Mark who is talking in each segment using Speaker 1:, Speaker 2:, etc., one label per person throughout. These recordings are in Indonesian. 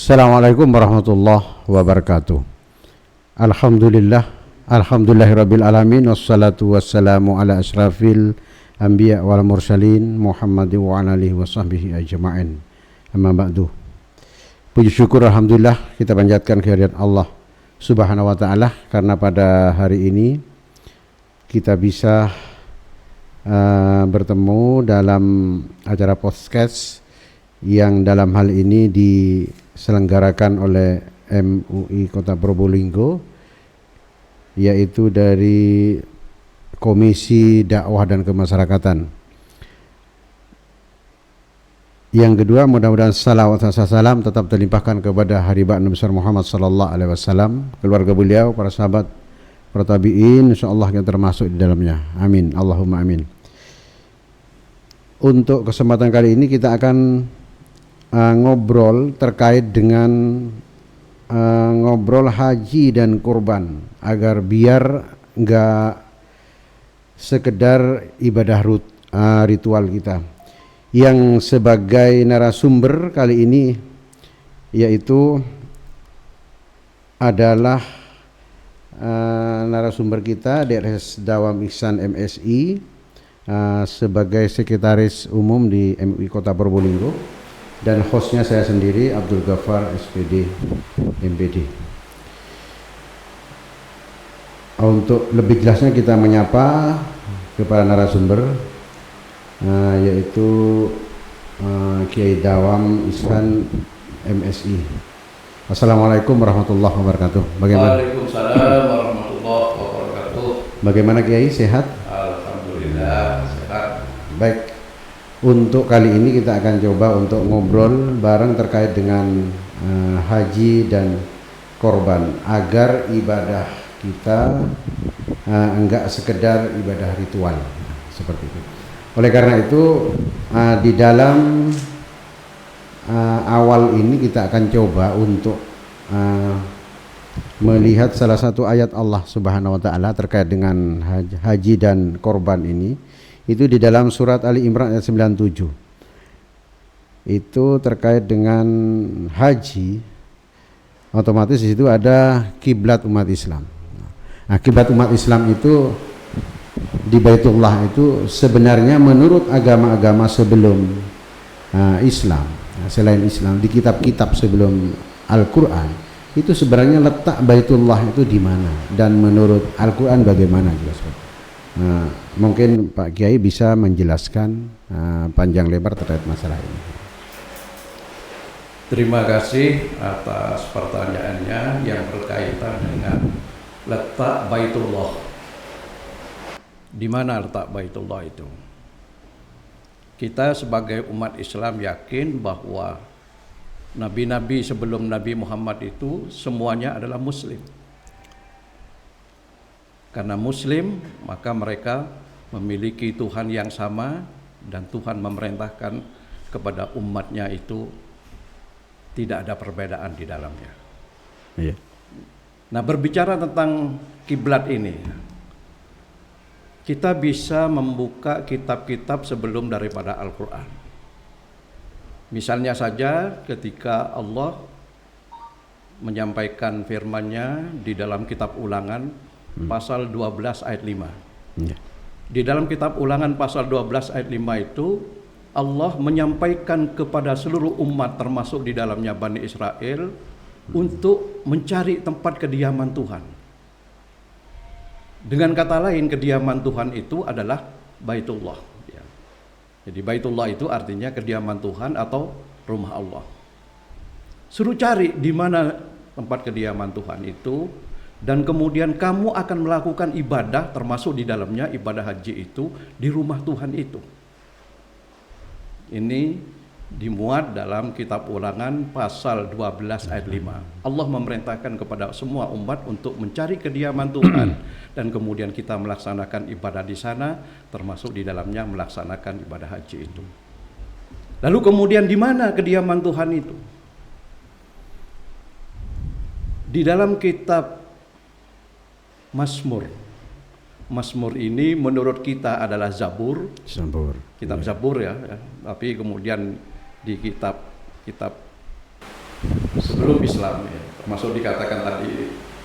Speaker 1: Assalamualaikum warahmatullahi wabarakatuh. Alhamdulillahirabbil alamin, wassalatu wassalamu ala asyrafil anbiya wal mursalin Muhammadin wa ala alihi washabbihi ajma'in. Amma ba'du. Puji syukur alhamdulillah kita panjatkan kehadirat Allah Subhanahu wa taala karena pada hari ini kita bisa bertemu dalam acara podcast yang dalam hal ini diselenggarakan oleh MUI Kota Probolinggo, yaitu dari Komisi Dakwah dan Kemasyarakatan. Yang kedua, mudah-mudahan salawat dan salam tetap terlimpahkan kepada Habibah Nabi Muhammad sallallahu alaihi wasallam, keluarga beliau, para sahabat, para tabi'in, insyaallah yang termasuk di dalamnya. Amin. Allahumma amin. Untuk kesempatan kali ini kita akan ngobrol terkait dengan ngobrol haji dan kurban, agar biar enggak sekedar ibadah ritual kita. Yang sebagai narasumber kali ini yaitu adalah narasumber kita DRS Dawam Ihsan MSI, sebagai sekretaris umum di MUI Kota Probolinggo, dan hostnya saya sendiri Abdul Ghaffar SPD MPD. Untuk lebih jelasnya kita menyapa kepada narasumber, yaitu Kiai Dawam Ihsan MSI. Assalamualaikum warahmatullahi wabarakatuh. Bagaimana?
Speaker 2: Waalaikumsalam warahmatullahi wabarakatuh.
Speaker 1: Bagaimana Kiai, sehat?
Speaker 2: Alhamdulillah sehat.
Speaker 1: Baik. Untuk kali ini kita akan coba untuk ngobrol bareng terkait dengan haji dan korban, agar ibadah kita enggak sekedar ibadah ritual seperti itu. Oleh karena itu di dalam awal ini kita akan coba untuk melihat salah satu ayat Allah Subhanahu wa taala terkait dengan haji dan korban ini. Itu di dalam surat Ali Imran ayat 97. Itu terkait dengan haji, otomatis di situ ada kiblat umat Islam. Nah, kiblat umat Islam itu di Baitullah itu sebenarnya menurut agama-agama sebelum Islam, selain Islam, di kitab-kitab sebelum Al-Qur'an, itu sebenarnya letak Baitullah itu di mana, dan menurut Al-Qur'an bagaimana jelas. Mungkin Pak Kiai bisa menjelaskan panjang lebar terkait masalah ini.
Speaker 2: Terima kasih atas pertanyaannya yang berkaitan dengan letak Baitullah. Di mana letak Baitullah itu? Kita sebagai umat Islam yakin bahwa nabi-nabi sebelum Nabi Muhammad itu semuanya adalah muslim. Karena muslim, maka mereka memiliki Tuhan yang sama, dan Tuhan memerintahkan kepada umatnya itu tidak ada perbedaan di dalamnya.
Speaker 1: Iya.
Speaker 2: Nah, berbicara tentang kiblat ini, kita bisa membuka kitab-kitab sebelum daripada Al-Quran. Misalnya saja ketika Allah menyampaikan firman-Nya di dalam kitab Ulangan pasal 12 ayat 5. Ya. Di dalam kitab Ulangan pasal 12 ayat 5 itu Allah menyampaikan kepada seluruh umat termasuk di dalamnya Bani Israel untuk mencari tempat kediaman Tuhan. Dengan kata lain, kediaman Tuhan itu adalah Baitullah. Ya. Jadi Baitullah itu artinya kediaman Tuhan atau rumah Allah. Suruh cari di mana tempat kediaman Tuhan itu, dan kemudian kamu akan melakukan ibadah, termasuk di dalamnya ibadah haji itu di rumah Tuhan itu. Ini dimuat dalam kitab Ulangan pasal 12 ayat 5. Allah memerintahkan kepada semua umat untuk mencari kediaman Tuhan dan kemudian kita melaksanakan ibadah di sana, termasuk di dalamnya melaksanakan ibadah haji itu. Lalu kemudian di mana kediaman Tuhan itu? Di dalam kitab Mazmur ini menurut kita adalah Zabur. Kitab Zabur ya. Tapi kemudian di kitab sebelum Islam ya. Termasuk dikatakan tadi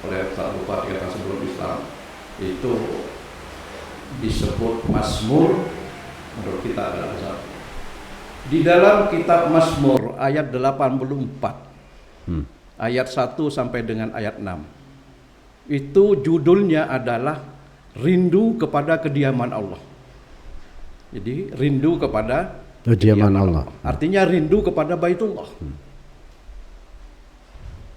Speaker 2: oleh Ustaz Lupa, dikatakan sebelum Islam itu disebut Mazmur, menurut kita adalah Zabur. Di dalam kitab Mazmur ayat 84 ayat 1 sampai dengan ayat 6 itu judulnya adalah rindu kepada kediaman Allah. Jadi rindu kepada
Speaker 1: kediaman Allah.
Speaker 2: Artinya rindu kepada Baitullah.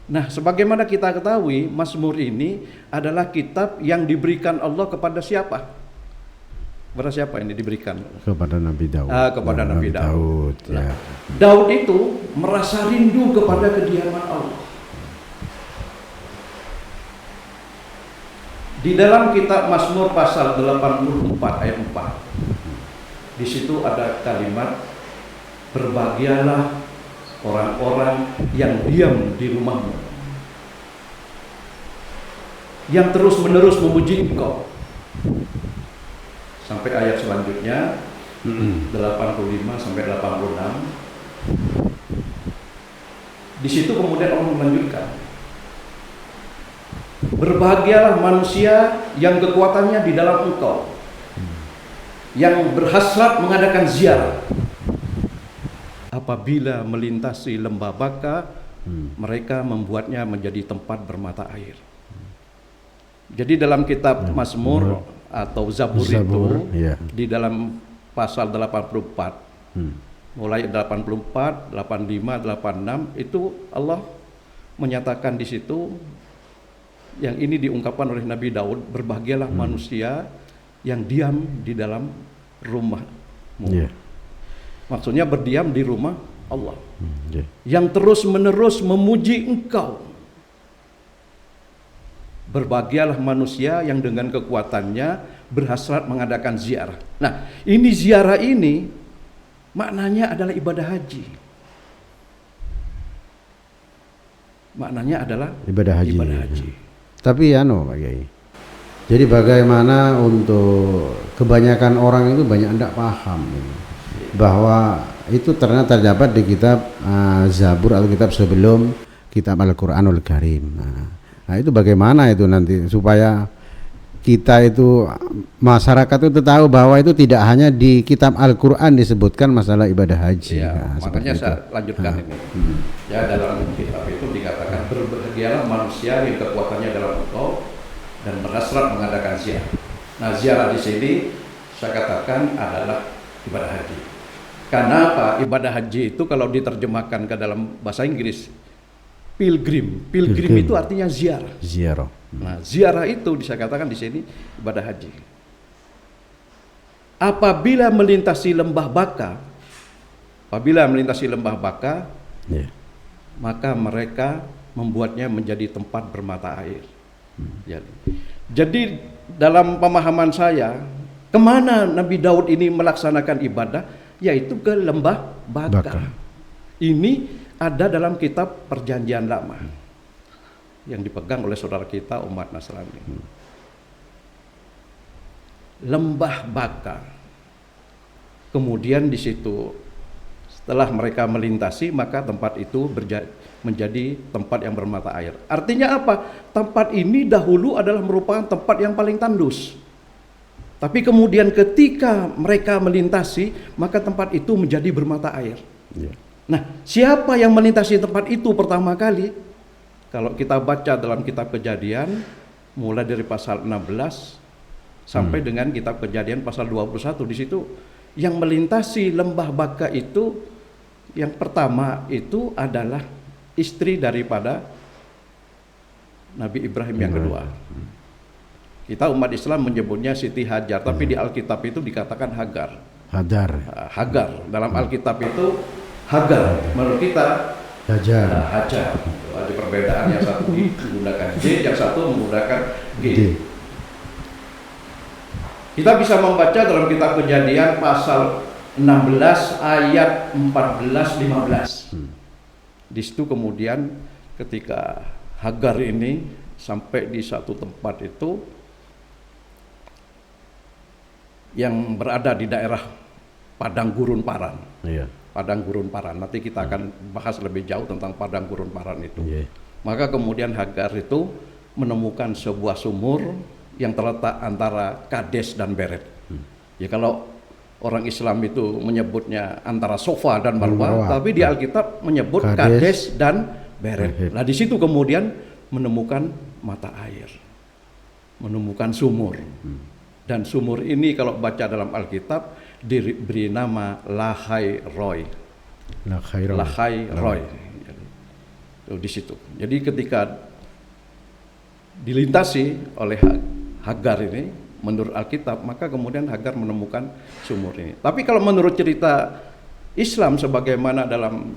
Speaker 2: Nah, sebagaimana kita ketahui, Mazmur ini adalah kitab yang diberikan Allah kepada siapa? Kepada siapa ini diberikan?
Speaker 1: Kepada Nabi Daud.
Speaker 2: Kepada Nabi Daud.
Speaker 1: Ya.
Speaker 2: Daud itu merasa rindu kepada kediaman Allah. Di dalam kitab Mazmur pasal 84 ayat 4, di situ ada kalimat, berbahagialah orang-orang yang diam di rumahmu, yang terus-menerus memuji Engkau. Sampai ayat selanjutnya 85 sampai 86. Di situ kemudian Allah melanjutkan, berbahagialah manusia yang kekuatannya di dalam Engkau, yang berhasrat mengadakan ziarah. Apabila melintasi lembah Baka, mereka membuatnya menjadi tempat bermata air. Jadi dalam kitab Mazmur atau Zabur itu
Speaker 1: ya.
Speaker 2: di dalam pasal 84 mulai 84, 85, 86 itu Allah menyatakan di situ yang ini diungkapkan oleh Nabi Daud, berbahagialah manusia yang diam di dalam rumahmu.
Speaker 1: Yeah.
Speaker 2: Maksudnya berdiam di rumah Allah. Yang terus-menerus memuji Engkau. Berbahagialah manusia yang dengan kekuatannya berhasrat mengadakan ziarah. Nah, ini ziarah ini maknanya adalah ibadah haji. Maknanya adalah
Speaker 1: ibadah haji.
Speaker 2: Ibadah haji.
Speaker 1: Tapi ya Pak Kiai. Jadi bagaimana untuk kebanyakan orang itu banyak tidak paham bahwa itu ternyata terdapat di kitab Zabur atau kitab sebelum kitab Al-Qur'anul Karim. Nah, itu bagaimana itu nanti supaya kita itu masyarakat itu tahu bahwa itu tidak hanya di kitab Al-Qur'an disebutkan masalah ibadah haji.
Speaker 2: Ya, makanya saya lanjutkan ini. Ya, dalam kitab itu dikatakan berbahagialah manusia yang kekuatannya dalam Engkau dan berhasrat mengadakan ziarah. Nah, ziarah di sini saya katakan adalah ibadah haji. Karena apa? Ibadah haji itu kalau diterjemahkan ke dalam bahasa Inggris pilgrim itu artinya ziarah.
Speaker 1: Ziarah.
Speaker 2: Nah, ziarah itu bisa katakan di sini ibadah haji. Apabila melintasi lembah Baka, maka mereka membuatnya menjadi tempat bermata air. Jadi dalam pemahaman saya, kemana Nabi Daud ini melaksanakan ibadah? Yaitu ke lembah Baka. Ini ada dalam kitab Perjanjian Lama yang dipegang oleh saudara kita umat Nasrani. Lembah Baka. Kemudian di situ setelah mereka melintasi, maka tempat itu menjadi tempat yang bermata air. Artinya apa? Tempat ini dahulu adalah merupakan tempat yang paling tandus. Tapi kemudian ketika mereka melintasi, maka tempat itu menjadi bermata air. Nah, siapa yang melintasi tempat itu pertama kali? Kalau kita baca dalam kitab Kejadian, mulai dari pasal 16 sampai dengan kitab Kejadian pasal 21, di situ yang melintasi lembah Baka itu, yang pertama itu adalah istri daripada Nabi Ibrahim yang kedua. Kita umat Islam menyebutnya Siti Hajar, tapi di Alkitab itu dikatakan Hagar. Hagar. Dalam Alkitab itu Hagar, menurut kita
Speaker 1: Hajar.
Speaker 2: Ada perbedaan, yang satu menggunakan J, yang satu menggunakan G. Kita bisa membaca dalam kitab Kejadian pasal 16 ayat 14-15. Di situ kemudian ketika Hagar ini sampai di satu tempat itu yang berada di daerah padang gurun Paran. padang gurun paran. Nanti kita akan bahas lebih jauh tentang padang gurun paran itu.
Speaker 1: Iya.
Speaker 2: Maka kemudian Hagar itu menemukan sebuah sumur yang terletak antara Kades dan Beret. Ya kalau orang Islam itu menyebutnya antara Sofa dan Marwah, tapi di Alkitab menyebut Kades dan Beret. Nah di situ kemudian menemukan mata air, menemukan sumur. Dan sumur ini kalau baca dalam Alkitab diberi nama Lahai Roy. Lahai Roy. Di situ. Jadi ketika dilintasi oleh Hagar ini, menurut Alkitab, maka kemudian Hagar menemukan sumur ini. Tapi kalau menurut cerita Islam, sebagaimana dalam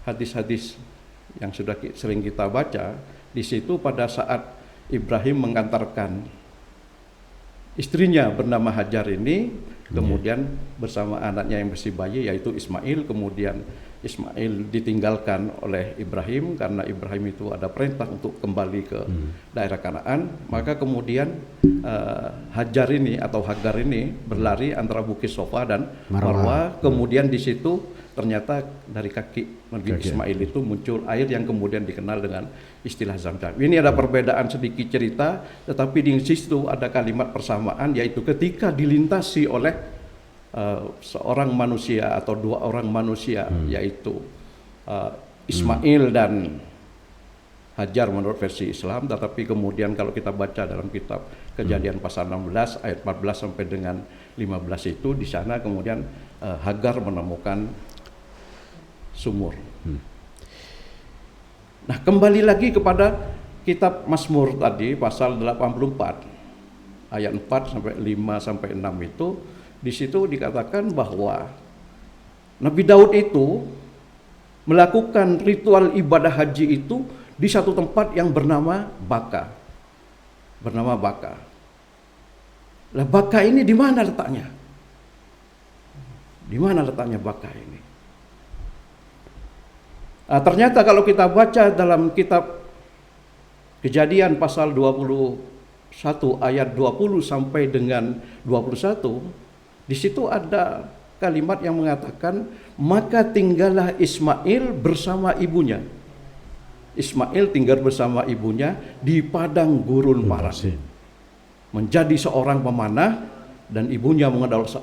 Speaker 2: hadis-hadis yang sudah sering kita baca, di situ pada saat Ibrahim mengantarkan istrinya bernama Hajar ini, kemudian bersama anaknya yang masih bayi yaitu Ismail, kemudian Ismail ditinggalkan oleh Ibrahim karena Ibrahim itu ada perintah untuk kembali ke daerah Kanaan, maka kemudian Hajar ini atau Hagar ini berlari antara Bukit Sofa dan Marwah, kemudian di situ ternyata dari kaki Nabi Ismail itu muncul air yang kemudian dikenal dengan istilah Zam-Zam. Ini ada perbedaan sedikit cerita, tetapi di situ ada kalimat persamaan, yaitu ketika dilintasi oleh seorang manusia atau dua orang manusia, yaitu Ismail dan Hajar menurut versi Islam, tetapi kemudian kalau kita baca dalam kitab Kejadian pasal 16 ayat 14 sampai dengan 15 itu, di sana kemudian Hagar menemukan sumur. Nah, kembali lagi kepada kitab Mazmur tadi pasal 84 ayat 4 sampai 5 sampai 6 itu, di situ dikatakan bahwa Nabi Daud itu melakukan ritual ibadah haji itu di satu tempat yang bernama Baka. Bernama Baka. Lah Baka ini di mana letaknya? Di mana letaknya Baka ini? Ternyata kalau kita baca dalam kitab Kejadian pasal 21 ayat 20 sampai dengan 21, di situ ada kalimat yang mengatakan, maka tinggallah Ismail bersama ibunya. Ismail tinggal bersama ibunya di padang gurun paran, menjadi seorang pemanah, dan ibunya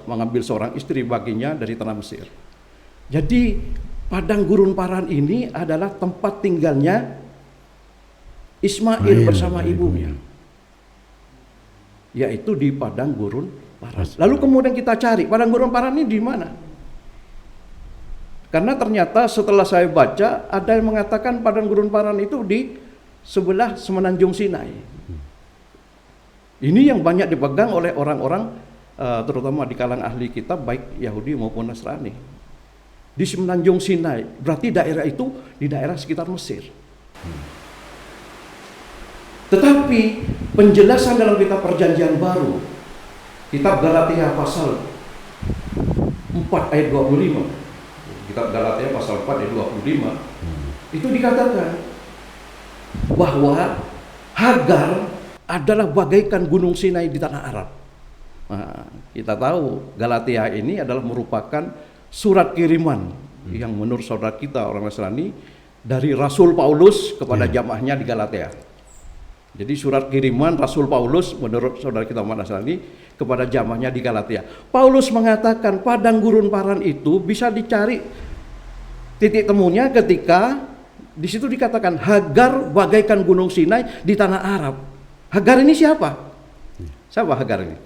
Speaker 2: mengambil seorang istri baginya dari tanah Mesir. Jadi padang gurun paran ini adalah tempat tinggalnya Ismail bersama ibunya, yaitu di padang gurun paran. Lalu kemudian kita cari padang gurun paran ini di mana? Karena ternyata setelah saya baca ada yang mengatakan padang gurun paran itu di sebelah semenanjung Sinai. Ini yang banyak dipegang oleh orang-orang terutama di kalangan ahli kitab baik Yahudi maupun Nasrani. Di semenanjung Sinai, berarti daerah itu di daerah sekitar Mesir. Tetapi penjelasan dalam kitab Perjanjian Baru, kitab Galatia pasal 4 ayat 25, kitab Galatia pasal 4 ayat 25, itu dikatakan bahwa Hagar adalah bagaikan gunung Sinai di tanah Arab. Nah, kita tahu Galatia ini adalah merupakan surat kiriman yang menurut saudara kita orang Nasrani dari Rasul Paulus kepada jamaahnya di Galatia. Jadi surat kiriman Rasul Paulus menurut saudara kita umat Nasrani kepada jamaahnya di Galatia. Paulus mengatakan padang gurun paran itu bisa dicari titik temunya ketika di situ dikatakan Hagar bagaikan gunung Sinai di tanah Arab. Hagar ini siapa? Siapa Hagar ini?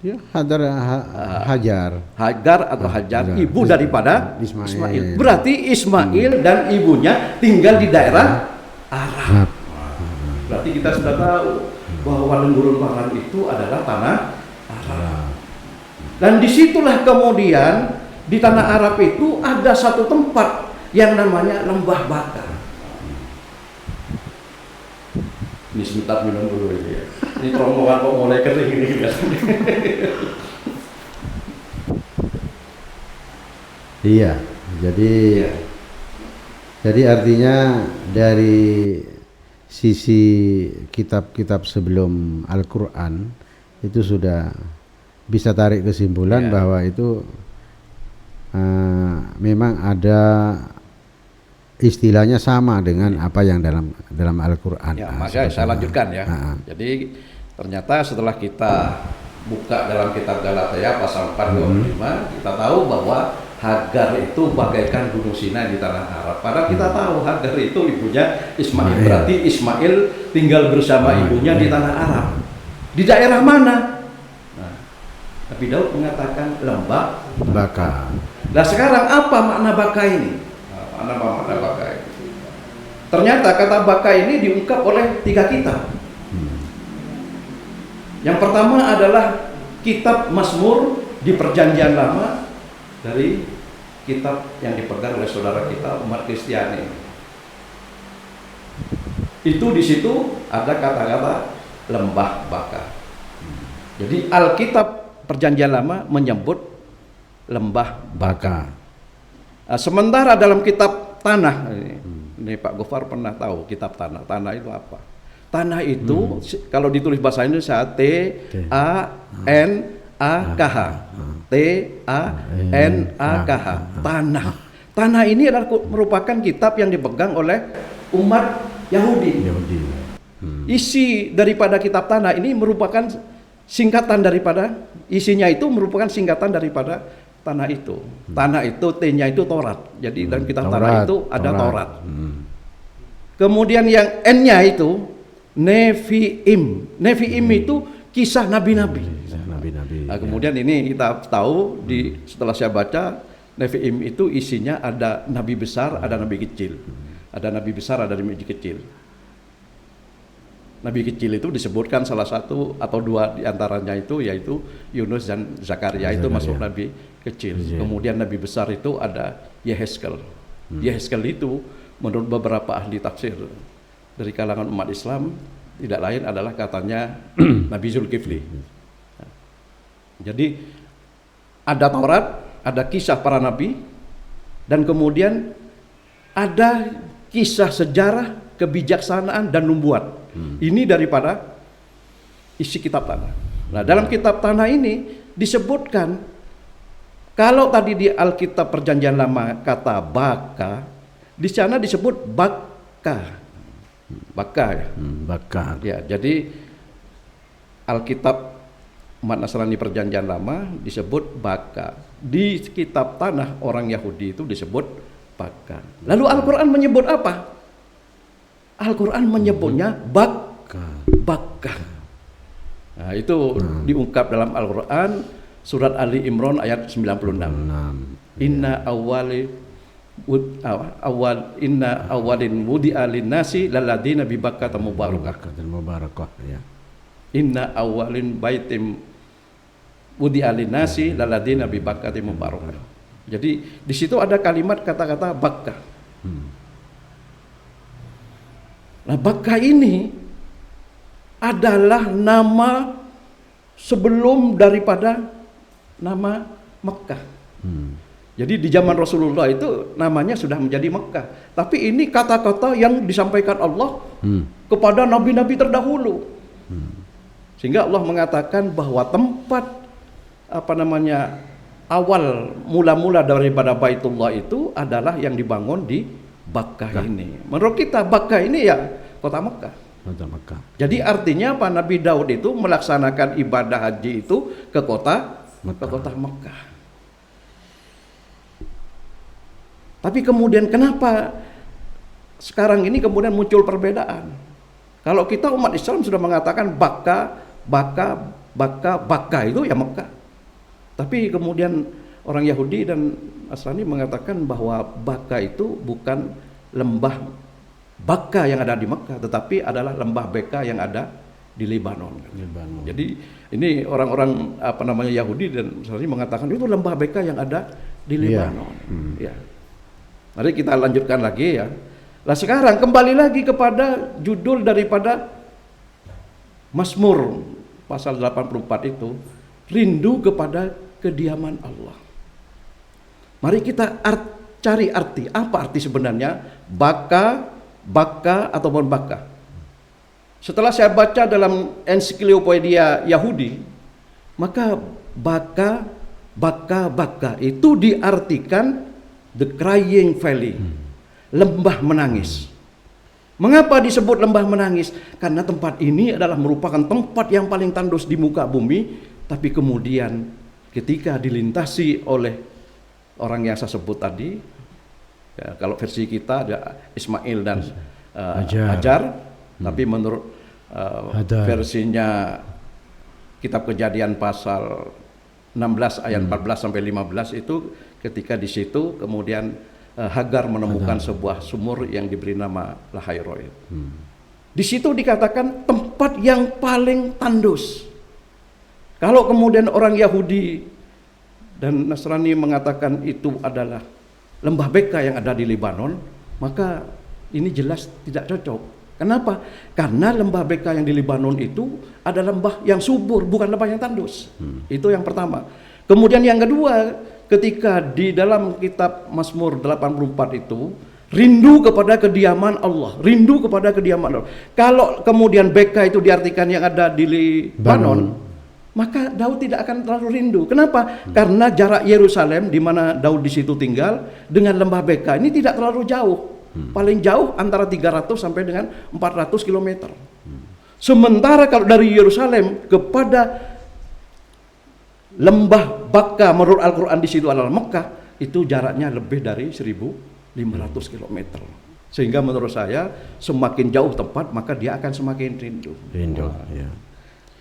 Speaker 1: Ya, Hajar.
Speaker 2: Hagar atau Hajar, ibu daripada Ismail. Berarti Ismail dan ibunya tinggal di daerah Arab. Berarti kita sudah tahu bahwa padang gurun paran itu adalah tanah Arab. Dan disitulah kemudian di tanah Arab itu ada satu tempat yang namanya Lembah Baka. Ini sebentar minum dulu ini ya. Ini rombongan kok mulai kering ini.
Speaker 1: Iya, jadi artinya dari sisi kitab-kitab sebelum Al-Quran itu sudah bisa tarik kesimpulan bahwa itu memang ada istilahnya sama dengan apa yang dalam Al-Qur'an.
Speaker 2: Ya, maka saya lanjutkan ya. Jadi ternyata setelah kita buka dalam kitab Galatia pasal 4:25, kita tahu bahwa Hagar itu bagaikan gunung Sinai di tanah Arab. Padahal kita tahu Hagar itu ibunya Ismail. Berarti Ismail tinggal bersama ibunya di tanah Arab. Di daerah mana? Nah, Nabi Daud mengatakan lembah
Speaker 1: Baka.
Speaker 2: Nah sekarang apa makna baka ini? Makna baka ini. Ternyata kata baka ini diungkap oleh 3 kitab. Yang pertama adalah kitab Mazmur di Perjanjian Lama, dari kitab yang dipegang oleh saudara kita umat Kristiani. Itu di situ ada kata-kata lembah baka. Jadi Alkitab Perjanjian Lama menyebut lembah baka. Sementara dalam kitab tanah, ini Pak Gofar pernah tahu kitab tanah. Tanah itu apa? Tanah itu kalau ditulis bahasa Indonesia T-A-N-A-K-H. T-A-N-A-K-H. Tanah. Tanah ini adalah merupakan kitab yang dipegang oleh umat Yahudi. Isi daripada kitab tanah ini merupakan singkatan daripada, isinya itu merupakan singkatan daripada tanah itu. Tanah itu T-nya itu Taurat. Jadi dalam kitab tanah itu ada Taurat. Kemudian yang N-nya itu Nevi'im. Nevi'im itu kisah nabi-nabi. Nah, kemudian ini kita tahu setelah saya baca, Nevi'im itu isinya ada nabi besar, ada nabi kecil. Ada nabi besar, ada nabi kecil. Nabi kecil itu disebutkan salah satu atau 2 diantaranya itu yaitu Yunus dan Zakaria, itu masuk nabi kecil. Kemudian nabi besar itu ada Yehezkel. Yehezkel itu menurut beberapa ahli tafsir dari kalangan umat Islam tidak lain adalah katanya Nabi Zulkifli. Jadi ada Taurat, ada kisah para nabi, dan kemudian ada kisah sejarah, kebijaksanaan dan nubuat. Ini daripada isi kitab tanah. Nah, dalam kitab tanah ini disebutkan, kalau tadi di Alkitab Perjanjian Lama kata baka, di sana disebut baka. Baka ya.
Speaker 1: Baka.
Speaker 2: Ya, jadi Alkitab umat Nasrani Perjanjian Lama disebut baka. Di kitab tanah orang Yahudi itu disebut baka. Lalu Al-Qur'an menyebut apa? Al-Qur'an menyebutnya baka. Nah, itu diungkap dalam Al-Qur'an surat Ali Imran ayat 96. Inna awalin wudi'a linnasi lalladina bi Bakkah mubarakah. Ya. Inna awalin baitim wudi'a linnasi lalladina bi Bakkah mubarakah. Jadi di situ ada kalimat kata-kata Bakkah. Nah, Bakkah ini adalah nama sebelum daripada nama Mekkah. Jadi di zaman Rasulullah itu namanya sudah menjadi Mekkah. Tapi ini kata-kata yang disampaikan Allah kepada nabi-nabi terdahulu. Sehingga Allah mengatakan bahwa tempat awal mula-mula daripada Baitullah itu adalah yang dibangun di Bakkah ini. Menurut kita Bakkah ini ya kota Mekkah. Jadi artinya apa? Nabi Daud itu melaksanakan ibadah haji itu ke kota Mekkah. Tapi kemudian kenapa sekarang ini kemudian muncul perbedaan? Kalau kita umat Islam sudah mengatakan Bakkah itu ya Mekkah. Tapi kemudian orang Yahudi dan Nasrani mengatakan bahwa Bakkah itu bukan lembah Bakkah yang ada di Mekkah, tetapi adalah lembah Beka yang ada di Lebanon. Jadi ini orang-orang Yahudi dan Nasrani mengatakan itu lembah Beka yang ada di Lebanon. Ya. Mari kita lanjutkan lagi ya. Nah sekarang kembali lagi kepada judul daripada Mazmur pasal 84 itu, rindu kepada kediaman Allah. Mari kita cari arti, apa arti sebenarnya Baka ataupun Bakkah. Setelah saya baca dalam ensiklopedia Yahudi, maka Baka Baka itu diartikan the crying valley, lembah menangis. Mengapa disebut lembah menangis? Karena tempat ini adalah merupakan tempat yang paling tandus di muka bumi, tapi kemudian ketika dilintasi oleh orang yang saya sebut tadi, ya, kalau versi kita ada Ismail dan Hajar, tapi menurut versinya Kitab Kejadian pasal 16 ayat 14 sampai 15 itu ketika di situ kemudian Hagar menemukan sebuah sumur yang diberi nama Lahai-Roi. Di situ dikatakan tempat yang paling tandus. Kalau kemudian orang Yahudi dan Nasrani mengatakan itu adalah lembah Beka yang ada di Lebanon, maka ini jelas tidak cocok. Kenapa? Karena lembah Beka yang di Lebanon itu adalah lembah yang subur, bukan lembah yang tandus. Itu yang pertama. Kemudian yang kedua, ketika di dalam kitab Mazmur 84 itu rindu kepada kediaman Allah, rindu kepada kediaman Allah. Kalau kemudian Beka itu diartikan yang ada di Lebanon, maka Daud tidak akan terlalu rindu. Kenapa? Karena jarak Yerusalem di mana Daud di situ tinggal dengan lembah Beka ini tidak terlalu jauh. Paling jauh antara 300 sampai dengan 400 km. Sementara kalau dari Yerusalem kepada lembah Baka menurut Al-Quran di situ adalah Mekah, itu jaraknya lebih dari 1.500 km. Sehingga menurut saya semakin jauh tempat maka dia akan semakin rindu.
Speaker 1: Ya.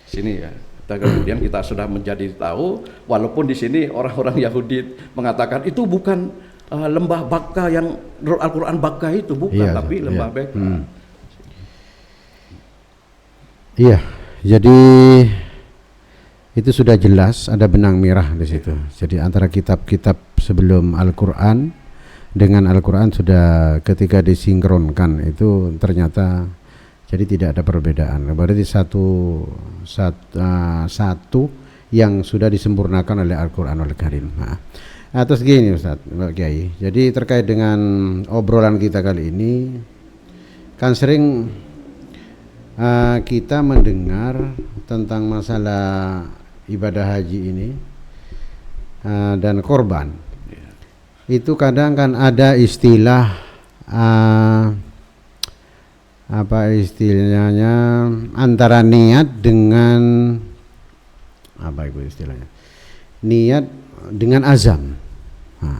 Speaker 2: Sini ya. Kemudian kita sudah menjadi tahu, walaupun di sini orang-orang Yahudi mengatakan itu bukan lembah Baka yang menurut Al-Quran Baka itu bukan, tapi lembah Beka.
Speaker 1: Iya, jadi itu sudah jelas ada benang merah di situ. Jadi antara kitab-kitab sebelum Al-Quran dengan Al-Quran sudah ketika disinkronkan itu ternyata jadi tidak ada perbedaan. Berarti satu yang sudah disempurnakan oleh Al-Quranul Karim. Atas gini Ustaz, Pak Kiai. Jadi terkait dengan obrolan kita kali ini, kan sering kita mendengar tentang masalah ibadah haji ini dan korban. Itu kadang kan ada istilah apa istilahnya antara niat dengan apa itu istilahnya? Niat dengan azam.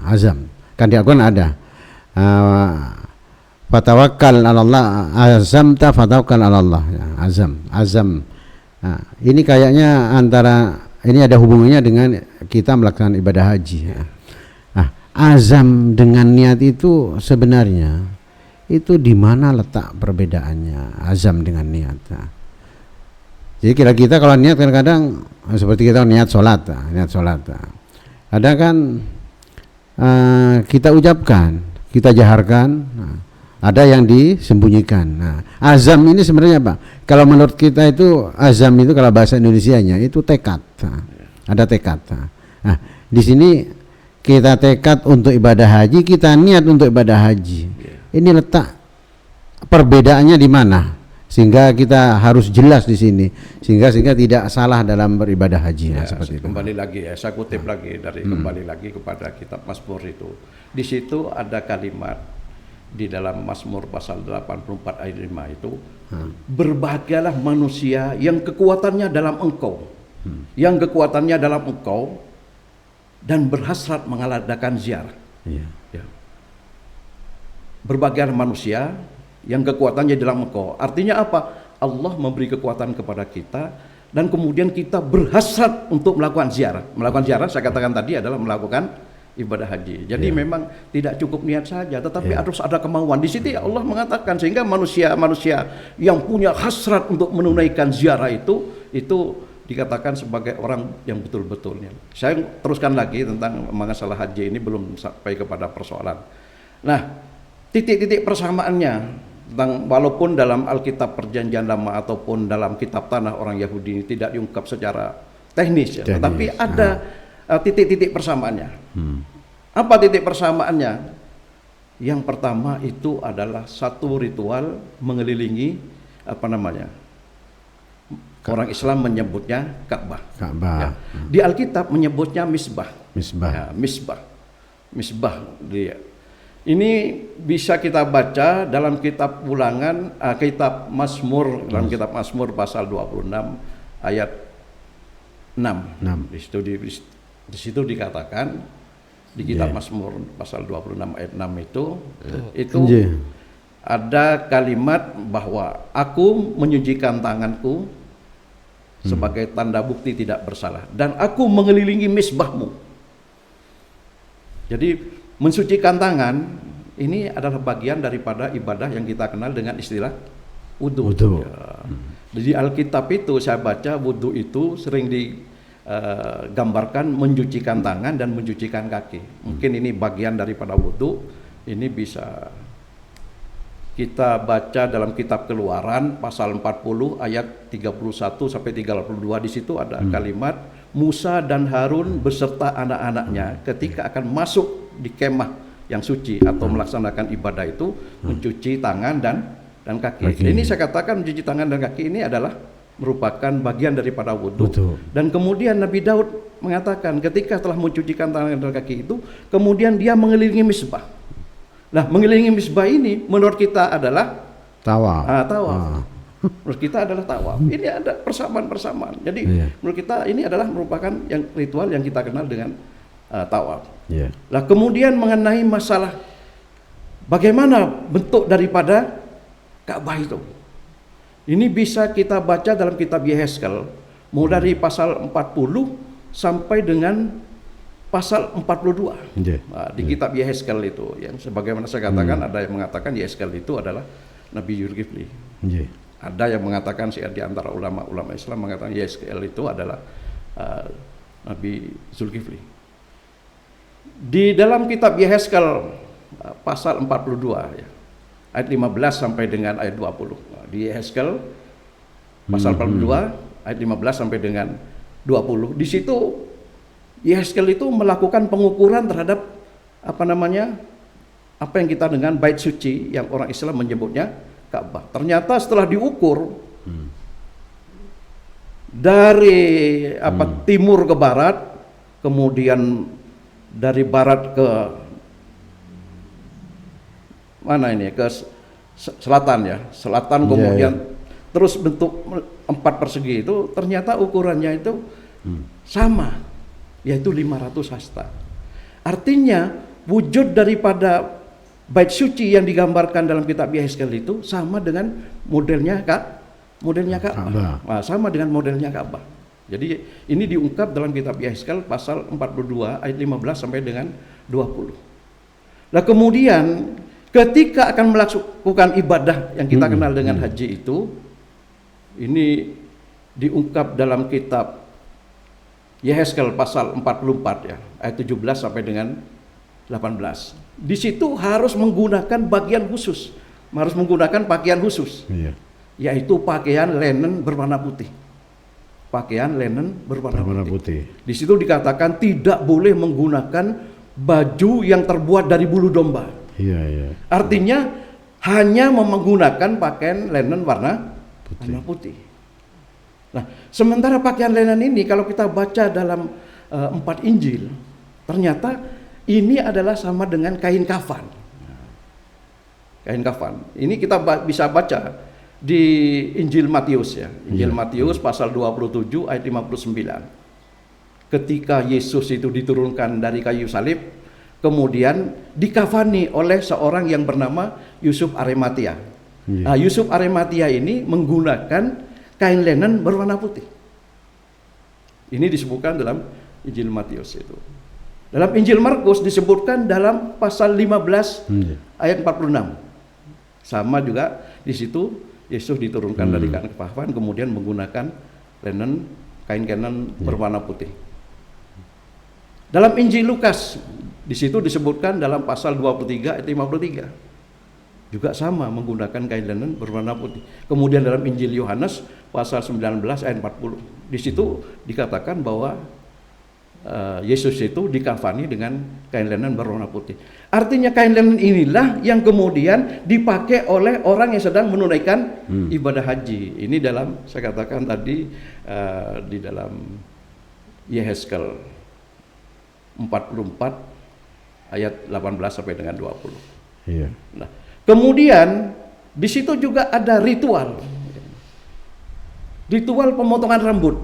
Speaker 1: Azam. Kan di Al-Quran ada fatawakkal 'ala Allah, azamta fatawakkal 'ala Allah. Ya, azam. Ini kayaknya antara ini ada hubungannya dengan kita melaksanakan ibadah haji. Ya. Azam dengan niat itu sebenarnya itu di mana letak perbedaannya azam dengan niat? Jadi kira kita kalau niat kadang-kadang seperti kita niat sholat. Kadang kan kita ucapkan, kita jaharkan, ada yang disembunyikan. Azam ini sebenarnya apa? Kalau menurut kita itu azam itu kalau bahasa Indonesianya itu tekad. Ada tekad. Di sini kita tekad untuk ibadah haji, kita niat untuk ibadah haji. Ini letak perbedaannya di mana? Sehingga kita harus jelas di sini, sehingga tidak salah dalam beribadah haji.
Speaker 2: Ya,
Speaker 1: seperti itu.
Speaker 2: Kembali lagi ya, saya kutip lagi dari kembali lagi kepada kitab Mazmur itu. Di situ ada kalimat di dalam Mazmur pasal 84 ayat 5 itu, berbahagialah manusia yang kekuatannya dalam Engkau, yang kekuatannya dalam Engkau dan berhasrat mengadakan ziarah. Ya. Berbahagialah manusia yang kekuatannya dalam Engkau. Artinya apa? Allah memberi kekuatan kepada kita dan kemudian kita berhasrat untuk melakukan ziarah. Melakukan ziarah saya katakan tadi adalah melakukan ibadah haji. Jadi memang tidak cukup niat saja, tetapi harus ada kemauan. Di situ Allah mengatakan sehingga manusia yang punya hasrat untuk menunaikan ziarah itu dikatakan sebagai orang yang betul-betulnya. Saya teruskan lagi tentang masalah haji ini belum sampai kepada persoalan. Nah, titik-titik persamaannya tentang walaupun dalam Alkitab Perjanjian Lama ataupun dalam kitab tanah orang Yahudi ini tidak diungkap secara teknis. Tetapi ada titik-titik persamaannya. Apa titik persamaannya? Yang pertama itu adalah satu ritual mengelilingi orang Islam menyebutnya Ka'bah. Ya. Di Alkitab menyebutnya misbah.
Speaker 1: Misbah.
Speaker 2: Ya, misbah dia. Ini bisa kita baca dalam kitab Ulangan, kitab Mazmur, dalam kitab Mazmur pasal 26 ayat 6. Di situ dikatakan di kitab Mazmur pasal 26 ayat 6 itu ada kalimat bahwa aku menyucikan tanganku sebagai tanda bukti tidak bersalah dan aku mengelilingi misbahmu. Jadi mensucikan tangan ini adalah bagian daripada ibadah yang kita kenal dengan istilah wudu. Ya. Di Alkitab itu saya baca wudu itu sering digambarkan mencucikan tangan dan mencucikan kaki. Mungkin ini bagian daripada wudu. Ini bisa kita baca dalam kitab Keluaran pasal 40 ayat 31 sampai 32. Di situ ada kalimat Musa dan Harun beserta anak-anaknya ketika akan masuk di kemah yang suci atau melaksanakan ibadah itu mencuci tangan dan kaki. Ini saya katakan mencuci tangan dan kaki ini adalah merupakan bagian daripada wudu. Dan kemudian Nabi Daud mengatakan ketika telah mencucikan tangan dan kaki itu, kemudian dia mengelilingi misbah. Nah, mengelilingi misbah ini menurut kita adalah
Speaker 1: tawaf.
Speaker 2: Menurut kita adalah tawaf. Ini ada persamaan-persamaan. Jadi menurut kita ini adalah merupakan yang ritual yang kita kenal dengan tawaf. Lah kemudian mengenai masalah bagaimana bentuk daripada Ka'bah itu. Ini bisa kita baca dalam kitab Yehezkel mulai dari pasal 40 sampai dengan pasal 42. Di kitab Yehezkel itu yang sebagaimana saya katakan ada yang mengatakan Yehezkel itu adalah Nabi Zulkifli. Ada yang mengatakan di antara ulama-ulama Islam mengatakan Yehezkel itu adalah Nabi Zulkifli. Di dalam kitab Yehezkel pasal 42 ya, ayat 15 sampai dengan ayat 20. Di Yehezkel pasal 42 ayat 15 sampai dengan 20. Di situ Yehezkel itu melakukan pengukuran terhadap apa yang kita dengan bait suci yang orang Islam menyebutnya Ka'bah. Ternyata setelah diukur dari timur ke barat, kemudian dari barat ke mana ini ke selatan ya, selatan kemudian terus bentuk 4 persegi itu ternyata ukurannya itu sama, yaitu 500 hasta. Artinya wujud daripada bait suci yang digambarkan dalam kitab Yehezkel itu sama dengan modelnya Ka'bah. Nah, sama dengan modelnya Ka'bah. Jadi ini diungkap dalam kitab Yehezkel pasal 42 ayat 15 sampai dengan 20. Nah kemudian ketika akan melakukan ibadah yang kita kenal dengan haji itu, ini diungkap dalam kitab Yehezkel pasal 44 ya, ayat 17 sampai dengan 18. Di situ harus menggunakan bagian khusus, harus menggunakan pakaian khusus, yaitu pakaian linen berwarna putih. Pakaian linen berwarna putih. Di situ dikatakan tidak boleh menggunakan baju yang terbuat dari bulu domba. Artinya hanya menggunakan pakaian linen warna putih. Nah, sementara pakaian linen ini kalau kita baca dalam 4 Injil, ternyata ini adalah sama dengan kain kafan. Kain kafan. Ini kita bisa baca di Injil Matius ya. Injil Matius pasal 27 ayat 59. Ketika Yesus itu diturunkan dari kayu salib, kemudian dikafani oleh seorang yang bernama Yusuf Arimatia. Nah, Yusuf Arimatia ini menggunakan kain linen berwarna putih. Ini disebutkan dalam Injil Matius itu. Dalam Injil Markus disebutkan dalam pasal 15 ayat 46. Sama juga di situ Yesus diturunkan dari kafan kemudian menggunakan kain linen berwarna putih. Dalam Injil Lukas di situ disebutkan dalam pasal 23 ayat 53. Juga sama menggunakan kain linen berwarna putih. Kemudian dalam Injil Yohanes pasal 19 ayat 40. Di situ dikatakan bahwa Yesus itu dikafani dengan kain linen berwarna putih. Artinya kain linen inilah yang kemudian dipakai oleh orang yang sedang menunaikan ibadah haji. Ini dalam saya katakan tadi di dalam Yehezkel 44 ayat 18 sampai dengan 20.
Speaker 1: Iya.
Speaker 2: Nah, kemudian di situ juga ada ritual. Ritual pemotongan rambut.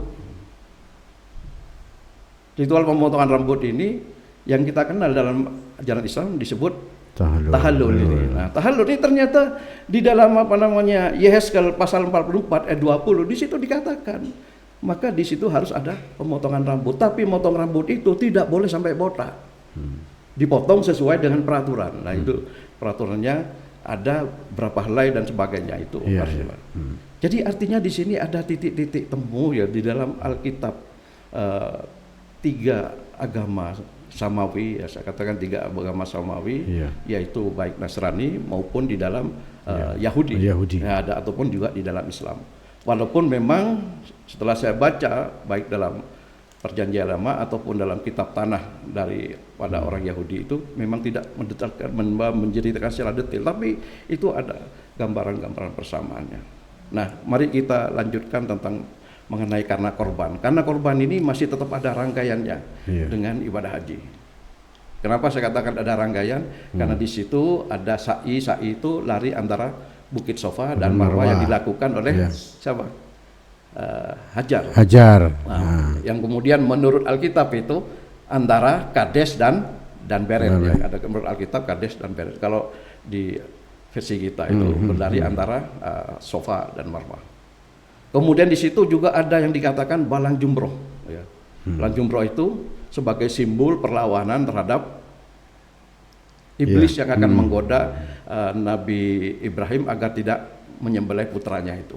Speaker 2: Ritual pemotongan rambut ini yang kita kenal dalam ajaran Islam disebut tahallul ini. Nah, tahallul ini ternyata di dalam Yehezkel pasal 44 ayat 20 di situ dikatakan, maka di situ harus ada pemotongan rambut, tapi motong rambut itu tidak boleh sampai botak. Dipotong sesuai dengan peraturan. Nah, itu peraturannya ada berapa helai dan sebagainya itu.
Speaker 1: Iya.
Speaker 2: Jadi artinya di sini ada titik-titik temu ya di dalam Alkitab, 3 agama Samawi, ya saya katakan 3 agama Samawi, yaitu baik Nasrani maupun di dalam Yahudi. Ya, ada ataupun juga di dalam Islam. Walaupun memang setelah saya baca baik dalam Perjanjian Lama ataupun dalam kitab tanah daripada orang Yahudi itu memang tidak mendetailkan, menceritakan secara detail, tapi itu ada gambaran-gambaran persamaannya. Nah, mari kita lanjutkan tentang mengenai karena korban. Karena korban ini masih tetap ada rangkaiannya dengan ibadah haji. Kenapa saya katakan ada rangkaian? Karena di situ ada sa'i itu lari antara Bukit Sofa dan Marwah yang dilakukan oleh siapa? Hajar. Nah, yang kemudian menurut Alkitab itu antara Kades dan Beret. Ya. Ada menurut Alkitab Kades dan Beret. Kalau di versi kita itu berlari antara Sofa dan Marwah. Kemudian di situ juga ada yang dikatakan balang jumroh. Ya. Balang jumroh itu sebagai simbol perlawanan terhadap iblis yang akan menggoda Nabi Ibrahim agar tidak menyembelih putranya itu.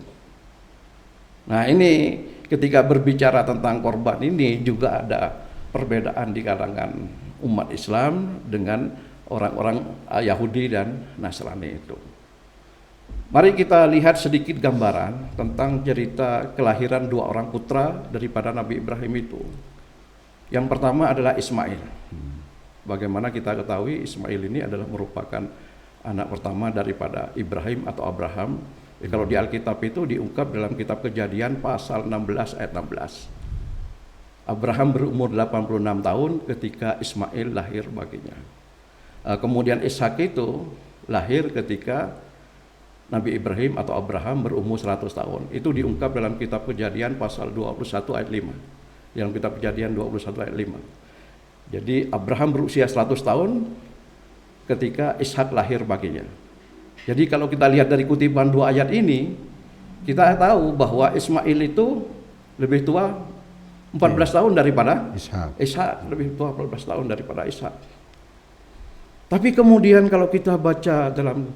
Speaker 2: Nah, ini ketika berbicara tentang korban ini juga ada perbedaan di kalangan umat Islam dengan orang-orang Yahudi dan Nasrani itu. Mari kita lihat sedikit gambaran tentang cerita kelahiran 2 orang putra daripada Nabi Ibrahim itu. Yang pertama adalah Ismail. Bagaimana kita ketahui Ismail ini adalah merupakan anak pertama daripada Ibrahim atau Abraham. Kalau di Alkitab itu diungkap dalam kitab Kejadian pasal 16 ayat 16. Abraham berumur 86 tahun ketika Ismail lahir baginya. Kemudian Ishak itu lahir ketika Nabi Ibrahim atau Abraham berumur 100 tahun. Itu diungkap dalam kitab Kejadian pasal 21 ayat 5. Dalam kitab Kejadian 21 ayat 5. Jadi Abraham berusia 100 tahun ketika Ishak lahir baginya. Jadi kalau kita lihat dari kutipan 2 ayat ini, kita tahu bahwa Ismail itu lebih tua 14 tahun daripada Ishak, lebih tua 14 tahun daripada Ishak. Tapi kemudian kalau kita baca dalam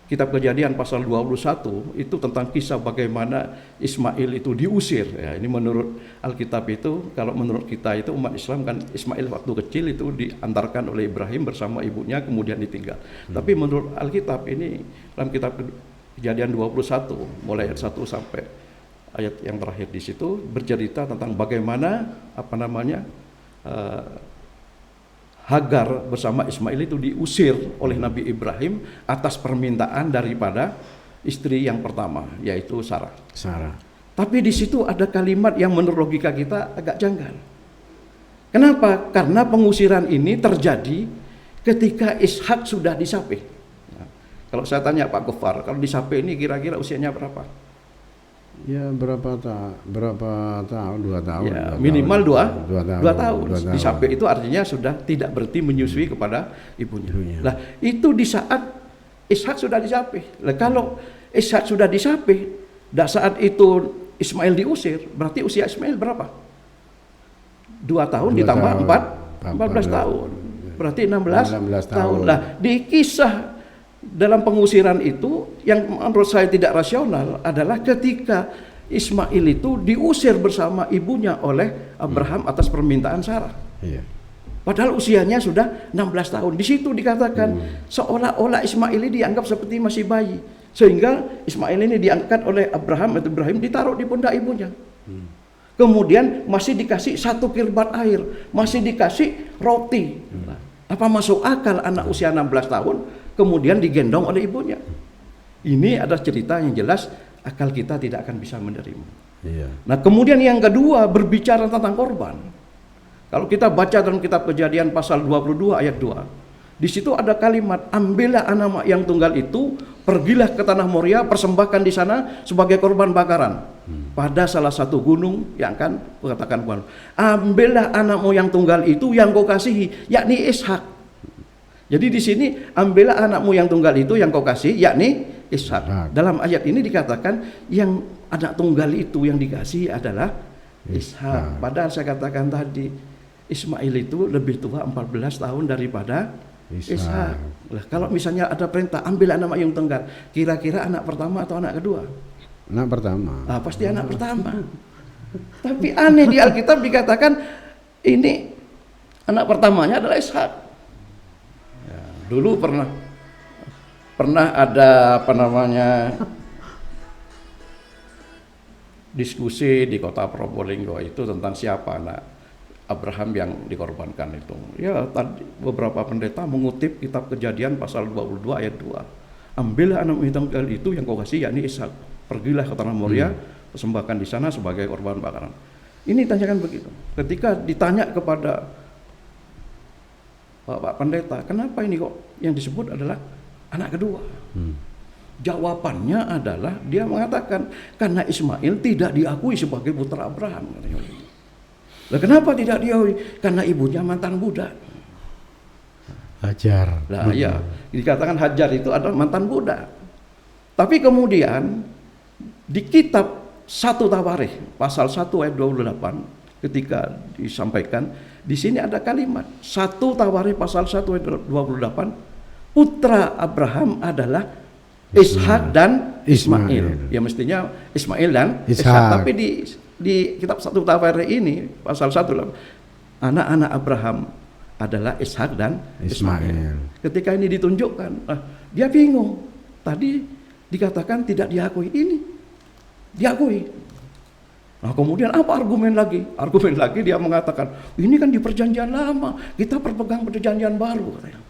Speaker 2: kitab Kejadian pasal 21 itu tentang kisah bagaimana Ismail itu diusir. Ya, ini menurut Alkitab itu, kalau menurut kita itu umat Islam kan Ismail waktu kecil itu diantarkan oleh Ibrahim bersama ibunya kemudian ditinggal. Tapi menurut Alkitab ini dalam kitab Kejadian 21 mulai ayat 1 sampai ayat yang terakhir di situ bercerita tentang bagaimana Hagar bersama Ismail itu diusir oleh Nabi Ibrahim atas permintaan daripada istri yang pertama, yaitu Sarah. Tapi di situ ada kalimat yang menurut logika kita agak janggal. Kenapa? Karena pengusiran ini terjadi ketika Ishak sudah disape. Nah, kalau saya tanya Pak Gofar, kalau disape ini kira-kira usianya berapa?
Speaker 1: Ya berapa tahun? 2 tahun.
Speaker 2: Ya, minimal 2 tahun. Disape itu artinya sudah tidak berhenti menyusui kepada ibunya. Lah itu di saat Ishak sudah disape. Lah kalau Ishak sudah disape, saat itu Ismail diusir, berarti usia Ismail berapa? 2 tahun ditambah 14 tahun. Berarti 16 tahun. Lah di kisah dalam pengusiran itu yang menurut saya tidak rasional adalah ketika Ismail itu diusir bersama ibunya oleh Abraham atas permintaan Sarah. Padahal usianya sudah 16 tahun. Di situ dikatakan seolah-olah Ismail ini dianggap seperti masih bayi. Sehingga Ismail ini diangkat oleh Abraham atau Ibrahim ditaruh di pundak ibunya. Kemudian masih dikasih 1 kirbat air, masih dikasih roti. Apa masuk akal anak usia 16 tahun kemudian digendong oleh ibunya? Ini adalah cerita yang jelas akal kita tidak akan bisa menerima. Nah kemudian yang kedua berbicara tentang korban. Kalau kita baca dalam kitab Kejadian pasal 22 ayat 2, di situ ada kalimat, ambillah anak yang tunggal itu, pergilah ke tanah Moria, persembahkan di sana sebagai korban bakaran pada salah satu gunung yang akan katakan Tuhan. Ambillah anakmu yang tunggal itu yang kau kasihi, yakni Ishak. Jadi di sini ambillah anakmu yang tunggal itu yang kau kasih, yakni Ishak. Dalam ayat ini dikatakan yang anak tunggal itu yang dikasih adalah Ishak. Padahal saya katakan tadi Ismail itu lebih tua 14 tahun daripada Ishak. Lah, kalau misalnya ada perintah ambil anak yang tunggal, kira-kira anak pertama atau anak kedua?
Speaker 1: Anak pertama.
Speaker 2: Pasti anak pertama. Tapi aneh di Alkitab dikatakan ini anak pertamanya adalah Ishak. Ya, dulu pernah ada diskusi di kota Probolinggo itu tentang siapa anak Abraham yang dikorbankan itu. Ya, tadi beberapa pendeta mengutip kitab Kejadian pasal 22 ayat 2. Ambillah anak yang tunggal itu yang kau kasih, yakni Ishak. Pergilah ke tanah Moria, persembahkan di sana sebagai korban bakaran. Ini tanyakan begitu. Ketika ditanya kepada Bapak pendeta, kenapa ini kok yang disebut adalah anak kedua? Jawabannya adalah dia mengatakan karena Ismail tidak diakui sebagai putra Abraham. Lah kenapa tidak diakui? Karena ibunya mantan budak.
Speaker 1: Hajar.
Speaker 2: Lah ya, dikatakan Hajar itu adalah mantan budak. Tapi kemudian di kitab 1 Tawarikh pasal 1 ayat 28 ketika disampaikan di sini ada kalimat 1 Tawarikh pasal 1 ayat 28, putra Abraham adalah Ishak dan Ismail. Ya mestinya Ismail dan Ishak. Tapi di kitab 1 Tawarikh ini pasal 1 anak-anak Abraham adalah Ishak dan Ismail. Ketika ini ditunjukkan, dia bingung. Tadi dikatakan tidak diakui, ini diakui. Nah, kemudian apa argumen lagi? Argumen lagi dia mengatakan, ini kan di perjanjian lama, kita berpegang perjanjian baru, katanya.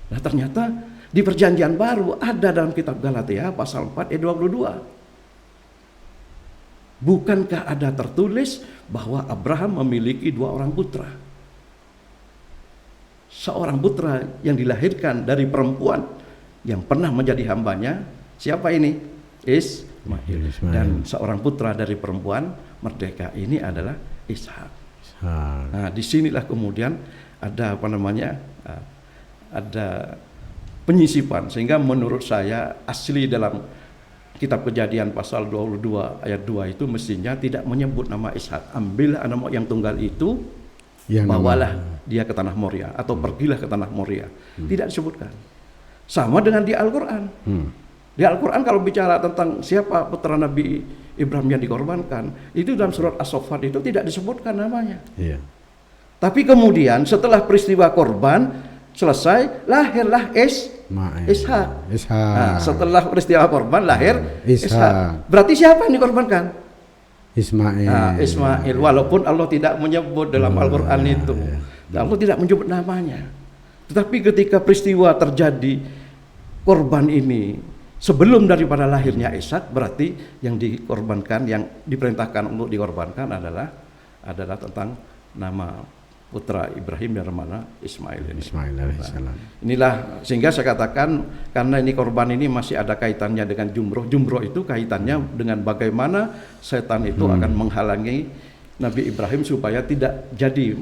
Speaker 2: Nah, ternyata di perjanjian baru ada dalam kitab Galatia pasal 4 ayat 22. Bukankah ada tertulis bahwa Abraham memiliki 2 orang putra? Seorang putra yang dilahirkan dari perempuan yang pernah menjadi hambanya, siapa ini? Ismail. Dan seorang putra dari perempuan merdeka ini adalah Ishak. Nah, disinilah kemudian ada ada penyisipan, sehingga menurut saya asli dalam kitab Kejadian pasal 22 ayat 2 itu mestinya tidak menyebut nama Ishak. Ambillah anak yang tunggal itu, bawalah dia ke tanah Moria atau pergilah ke tanah Moria. Tidak disebutkan. Sama dengan di Al-Quran. Di Al-Quran kalau bicara tentang siapa putra Nabi Ibrahim yang dikorbankan, itu dalam surat As-Saffat itu tidak disebutkan namanya. Tapi kemudian setelah peristiwa korban selesai, lahirlah Ishak. Nah, setelah peristiwa korban lahir Ishak. Berarti siapa yang dikorbankan?
Speaker 1: Ismail.
Speaker 2: Nah, Ismail. Walaupun Allah tidak menyebut dalam Al-Quran itu, Allah tidak menyebut namanya. Tetapi ketika peristiwa terjadi korban ini sebelum daripada lahirnya Ishak, berarti yang dikorbankan, yang diperintahkan untuk dikorbankan adalah tentang nama putra Ibrahim dan mana Ismail ini. Nah, inilah sehingga saya katakan karena ini korban ini masih ada kaitannya dengan jumroh. Jumroh itu kaitannya dengan bagaimana setan itu akan menghalangi Nabi Ibrahim supaya tidak jadi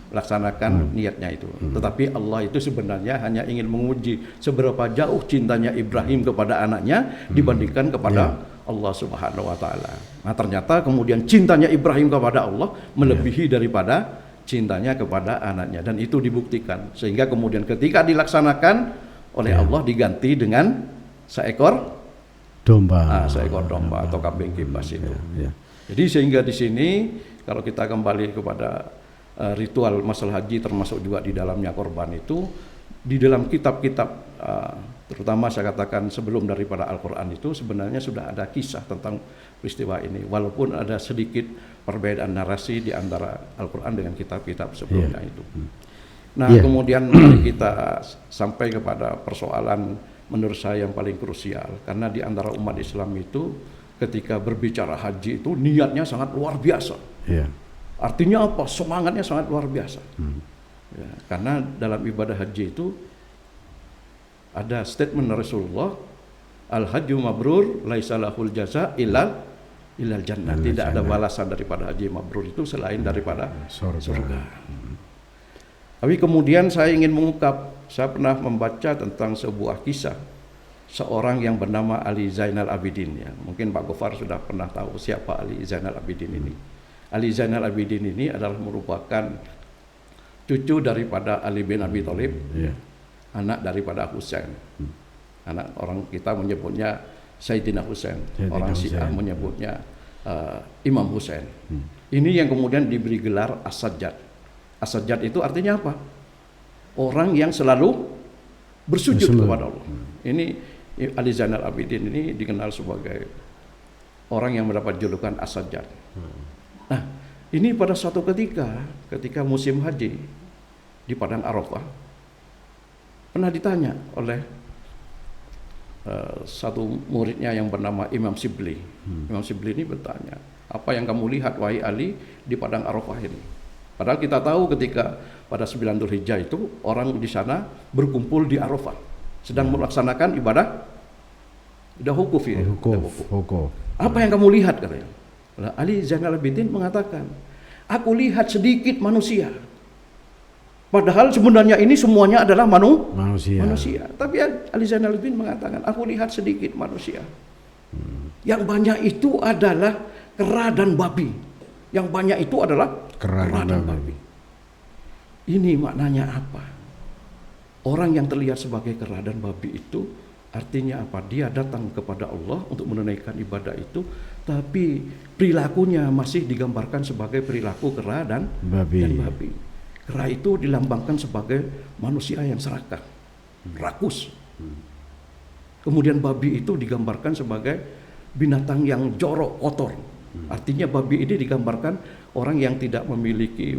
Speaker 2: melaksanakan niatnya itu. Tetapi Allah itu sebenarnya hanya ingin menguji seberapa jauh cintanya Ibrahim kepada anaknya dibandingkan kepada Allah Subhanahu wa taala. Nah, ternyata kemudian cintanya Ibrahim kepada Allah melebihi daripada cintanya kepada anaknya, dan itu dibuktikan sehingga kemudian ketika dilaksanakan oleh Allah diganti dengan seekor domba atau kambing kibas itu. Jadi sehingga di sini kalau kita kembali kepada ritual masalah haji termasuk juga di dalamnya korban itu, di dalam kitab-kitab terutama saya katakan sebelum daripada Al-Quran itu sebenarnya sudah ada kisah tentang peristiwa ini, walaupun ada sedikit perbedaan narasi di antara Al-Quran dengan kitab-kitab sebelumnya itu. Nah, kemudian mari kita sampai kepada persoalan menurut saya yang paling krusial, karena di antara umat Islam itu ketika berbicara haji itu niatnya sangat luar biasa. Artinya apa? Semangatnya sangat luar biasa. Ya, karena dalam ibadah haji itu ada statement Rasulullah, al-hajju mabrur laisa lahul jaza ilal jannah. Tidak ada balasan daripada haji mabrur itu selain daripada surga. Tapi kemudian saya ingin mengungkap, saya pernah membaca tentang sebuah kisah seorang yang bernama Ali Zainal Abidin. Ya. Mungkin Pak Gofar sudah pernah tahu siapa Ali Zainal Abidin ini. Ali Zainal Abidin ini adalah merupakan cucu daripada Ali bin Abi Thalib, anak daripada Husain. Anak orang kita menyebutnya Sayyidina Husain, orang Syiah menyebutnya Imam Husain. Ini yang kemudian diberi gelar As-Sajjad. As-Sajjad itu artinya apa? Orang yang selalu bersujud kepada Allah. Ini Ali Zainal Abidin ini dikenal sebagai orang yang mendapat julukan As-Sajjad. Nah, ini pada suatu ketika musim haji di Padang Arafah, pernah ditanya oleh satu muridnya yang bernama Imam Shibli. Imam Shibli ini bertanya, apa yang kamu lihat wahai Ali di Padang Arafah ini? Padahal kita tahu ketika pada 9 Dzulhijjah itu orang di sana berkumpul di Arafah sedang melaksanakan ibadah wukuf ya. Wukuf. Apa yang kamu lihat katanya? Ali Zainal Abidin mengatakan, aku lihat sedikit manusia. Padahal sebenarnya ini semuanya adalah manusia. Tapi Ali Zainal Abidin mengatakan, aku lihat sedikit manusia. Yang banyak itu adalah kera dan babi. Yang banyak itu adalah kera dan babi. Ini maknanya apa? Orang yang terlihat sebagai kera dan babi itu artinya apa? Dia datang kepada Allah untuk menunaikan ibadah itu, tapi perilakunya masih digambarkan sebagai perilaku kera dan babi. Kera itu dilambangkan sebagai manusia yang serakah, rakus. Kemudian babi itu digambarkan sebagai binatang yang jorok, kotor. Artinya babi ini digambarkan orang yang tidak memiliki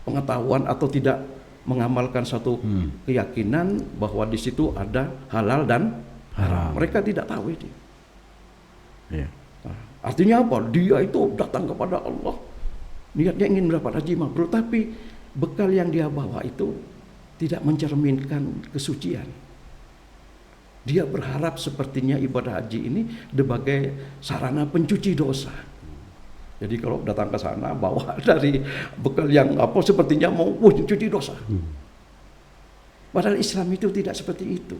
Speaker 2: pengetahuan atau tidak mengamalkan satu keyakinan bahwa di situ ada halal dan haram. Mereka tidak tahu itu. Nah, artinya apa? Dia itu datang kepada Allah, niatnya ingin mendapat haji mabrur, tapi bekal yang dia bawa itu tidak mencerminkan kesucian. Dia berharap sepertinya ibadah haji ini sebagai sarana pencuci dosa. Jadi kalau datang ke sana bawa dari bekal yang sepertinya mau mencuci dosa. Padahal Islam itu tidak seperti itu.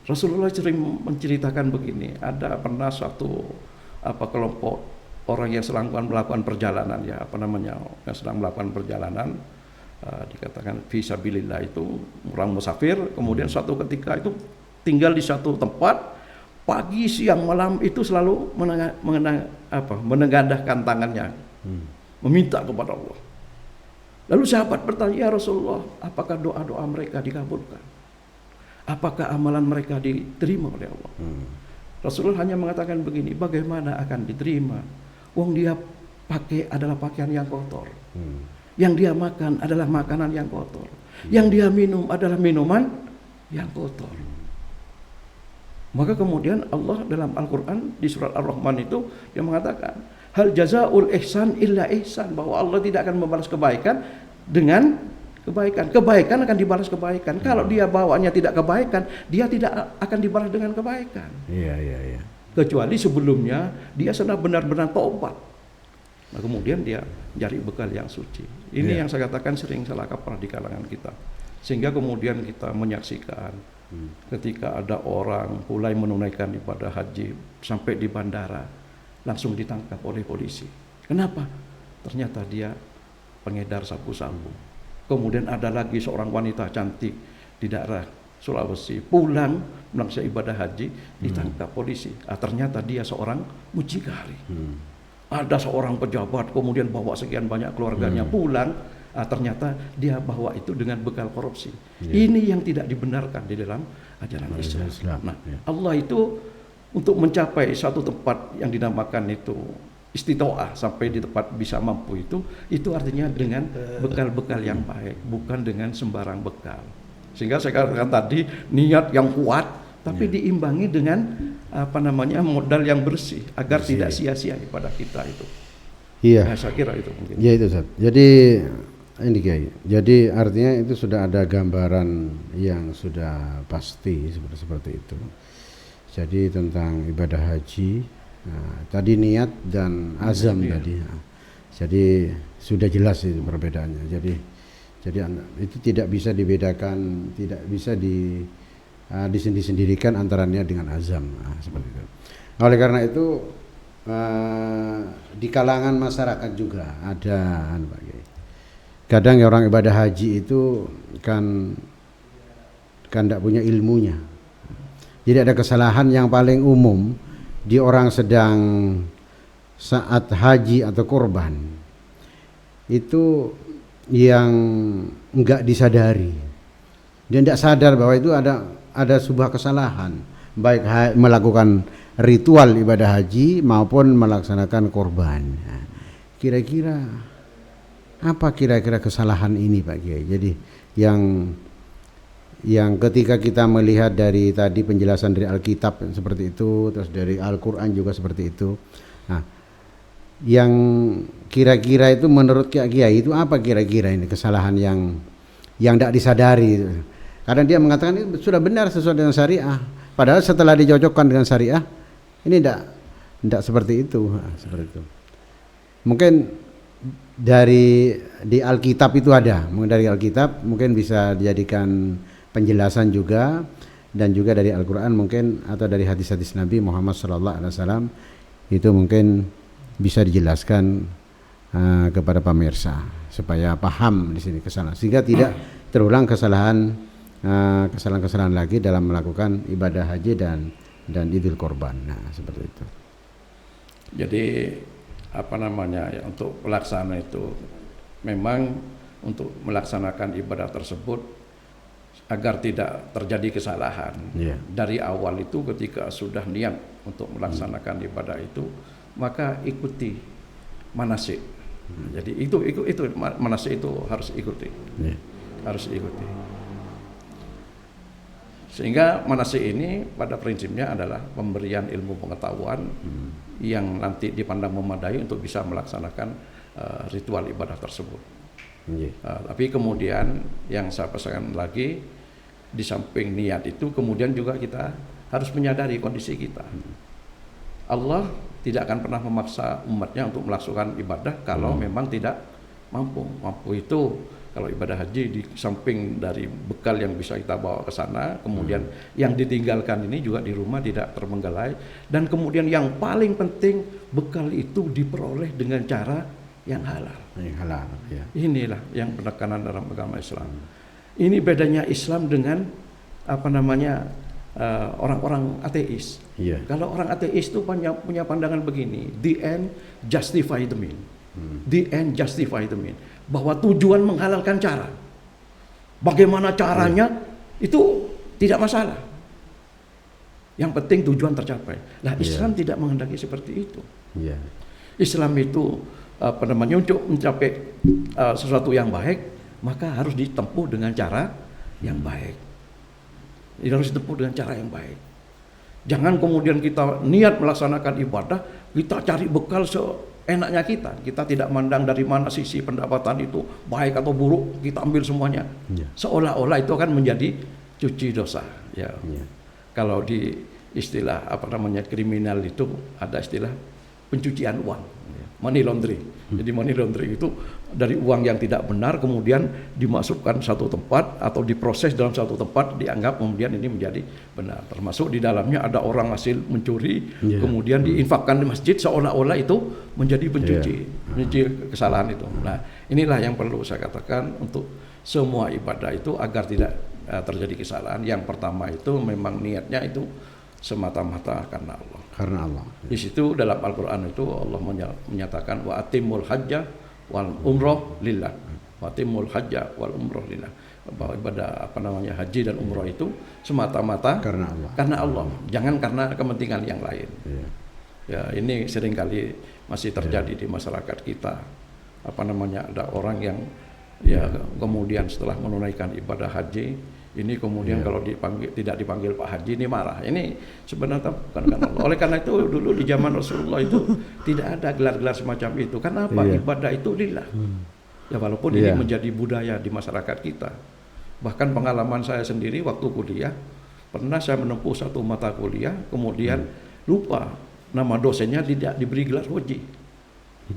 Speaker 2: Rasulullah sering menceritakan begini, ada pernah suatu kelompok orang yang sedang melakukan perjalanan yang sedang melakukan perjalanan, dikatakan fi sabilillah, itu orang musafir, kemudian suatu ketika itu tinggal di satu tempat, pagi siang malam itu selalu menengadahkan tangannya, meminta kepada Allah. Lalu sahabat bertanya, ya Rasulullah, apakah doa-doa mereka dikabulkan? Apakah amalan mereka diterima oleh Allah? Rasulullah hanya mengatakan begini, bagaimana akan diterima? Wong dia pakai adalah pakaian yang kotor. Yang dia makan adalah makanan yang kotor. Yang dia minum adalah minuman yang kotor. Maka kemudian Allah dalam Al-Quran di surat Ar-Rahman itu dia mengatakan, hal jazaul ihsan illa ihsan, bahwa Allah tidak akan membalas kebaikan dengan kebaikan. Kebaikan akan dibalas kebaikan. Kalau dia bawaannya tidak kebaikan, dia tidak akan dibalas dengan kebaikan. Iya. Kecuali sebelumnya dia sudah benar-benar taubat. Nah, kemudian dia cari bekal yang suci. Ini yang saya katakan sering salah kaprah di kalangan kita. Sehingga kemudian kita menyaksikan ketika ada orang mulai menunaikan ibadah haji sampai di bandara langsung ditangkap oleh polisi. Kenapa? Ternyata dia pengedar sabu-sabu. Kemudian ada lagi seorang wanita cantik di daerah Sulawesi pulang melaksanakan ibadah haji ditangkap polisi. Ternyata dia seorang mucikari. Ada seorang pejabat kemudian bawa sekian banyak keluarganya pulang. Ternyata dia bawa itu dengan bekal korupsi. Ini yang tidak dibenarkan di dalam ajaran Islam. Nah, Allah itu untuk mencapai satu tempat yang dinamakan itu istitoah, sampai di tempat bisa mampu itu artinya dengan bekal-bekal yang baik, bukan dengan sembarang bekal. Sehingga saya katakan tadi niat yang kuat, tapi diimbangi dengan modal yang bersih agar tidak sia-sia ibadah kita itu.
Speaker 1: Iya.
Speaker 2: Saya kira itu mungkin.
Speaker 1: Ya itu Ustaz. Jadi ini Kiai. Jadi artinya itu sudah ada gambaran yang sudah pasti seperti itu. Jadi tentang ibadah haji, nah, tadi niat dan azam tadi. Nah, jadi sudah jelas itu perbedaannya. Jadi itu tidak bisa dibedakan, tidak bisa disendirikan antaranya dengan azam, nah, seperti itu. Oleh karena itu di kalangan masyarakat juga ada Pak Kiai. Kadang orang ibadah haji itu kan tidak punya ilmunya. Jadi ada kesalahan yang paling umum di orang sedang saat haji atau kurban itu yang enggak disadari. Dia tidak sadar bahwa itu ada sebuah kesalahan, baik melakukan ritual ibadah haji maupun melaksanakan kurban. Nah, kira-kira apa kira-kira kesalahan ini Pak Kiai? Jadi yang ketika kita melihat dari tadi penjelasan dari Alkitab seperti itu, terus dari Al-Quran juga seperti itu. Nah, yang kira-kira itu menurut Kiai itu apa kira-kira ini kesalahan yang tidak disadari? Karena dia mengatakan ini sudah benar sesuai dengan syariah. Padahal setelah dicocokkan dengan syariah, ini tidak seperti itu. Nah, seperti itu. Mungkin di Alkitab itu ada, mungkin dari Alkitab mungkin bisa dijadikan penjelasan juga, dan juga dari Al-Quran mungkin, atau dari hadis-hadis Nabi Muhammad SAW itu mungkin bisa dijelaskan kepada pemirsa supaya paham di sini kesalahan, sehingga tidak terulang kesalahan lagi dalam melakukan ibadah haji dan Idul Kurban. Nah, seperti itu.
Speaker 2: Jadi untuk pelaksana itu memang untuk melaksanakan ibadah tersebut agar tidak terjadi kesalahan dari awal itu, ketika sudah niat untuk melaksanakan ibadah itu, maka ikuti manasik. Jadi itu manasik itu harus ikuti, harus ikuti. Sehingga manasik ini pada prinsipnya adalah pemberian ilmu pengetahuan yang nanti dipandang memadai untuk bisa melaksanakan ritual ibadah tersebut. Tapi kemudian yang saya pesankan lagi, di samping niat itu kemudian juga kita harus menyadari kondisi kita. Allah tidak akan pernah memaksa umatnya untuk melaksanakan ibadah kalau memang tidak mampu. Mampu itu kalau ibadah haji, di samping dari bekal yang bisa kita bawa ke sana, kemudian yang ditinggalkan ini juga di rumah tidak terbengkalai, dan kemudian yang paling penting, bekal itu diperoleh dengan cara yang halal.
Speaker 1: Halal, ya.
Speaker 2: Inilah yang penekanan dalam agama Islam. Ini bedanya Islam dengan orang-orang ateis. Kalau orang ateis itu punya pandangan begini, the end justify the mean. The end justify the mean. Bahwa tujuan menghalalkan cara. Bagaimana caranya itu tidak masalah. Yang penting tujuan tercapai. Nah, Islam tidak menghendaki seperti itu. Islam itu untuk mencapai sesuatu yang baik, maka harus ditempuh dengan cara yang baik. Ini harus ditempuh dengan cara yang baik. Jangan kemudian kita niat melaksanakan ibadah, kita cari bekal enaknya kita tidak mandang dari mana sisi pendapatan itu baik atau buruk, kita ambil semuanya. Seolah-olah itu akan menjadi cuci dosa. Kalau di istilah kriminal itu ada istilah pencucian uang, money laundering. Jadi money laundering itu dari uang yang tidak benar kemudian dimasukkan satu tempat atau diproses dalam satu tempat, dianggap kemudian ini menjadi benar. Termasuk di dalamnya ada orang hasil mencuri, kemudian diinfakkan di masjid, seolah-olah itu menjadi pencuci kesalahan itu. Nah, inilah yang perlu saya katakan untuk semua ibadah itu agar tidak terjadi kesalahan. Yang pertama itu memang niatnya itu semata-mata karena Allah. Di situ dalam Al-Quran itu Allah menyatakan wa atimul hajja wal umroh lillah. Wa atimul hajja wal umroh lillah. Bahwa ibadah haji dan umroh itu semata-mata karena Allah. Jangan karena kepentingan yang lain. Ya, ini seringkali masih terjadi di masyarakat kita. Ada orang yang kemudian setelah menunaikan ibadah haji Ini kemudian kalau tidak dipanggil Pak Haji ini marah. Ini sebenarnya bukan karena Allah. Oleh karena itu dulu di zaman Rasulullah itu tidak ada gelar-gelar semacam itu. Karena apa? Ibadah itu lillah. Ya walaupun ini menjadi budaya di masyarakat kita. Bahkan pengalaman saya sendiri waktu kuliah, pernah saya menempuh satu mata kuliah, kemudian lupa nama dosennya tidak diberi gelar haji.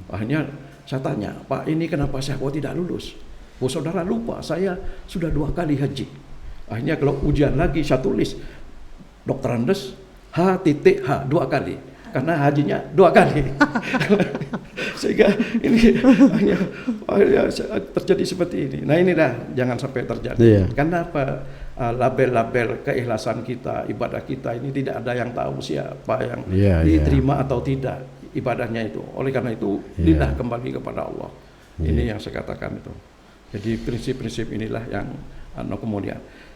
Speaker 2: Akhirnya saya tanya, Pak ini kenapa saya kok tidak lulus? Oh saudara lupa, saya sudah 2 kali haji. Akhirnya kalau ujian lagi saya tulis Dr. Andes H.H 2 kali karena hajinya 2 kali. Sehingga ini hanya terjadi seperti ini. Nah inilah jangan sampai terjadi. Karena apa? Label-label keikhlasan kita, ibadah kita ini tidak ada yang tahu siapa yang diterima atau tidak ibadahnya itu. Oleh karena itu lillah kembali kepada Allah. Ini yang saya katakan itu. Jadi prinsip-prinsip inilah yang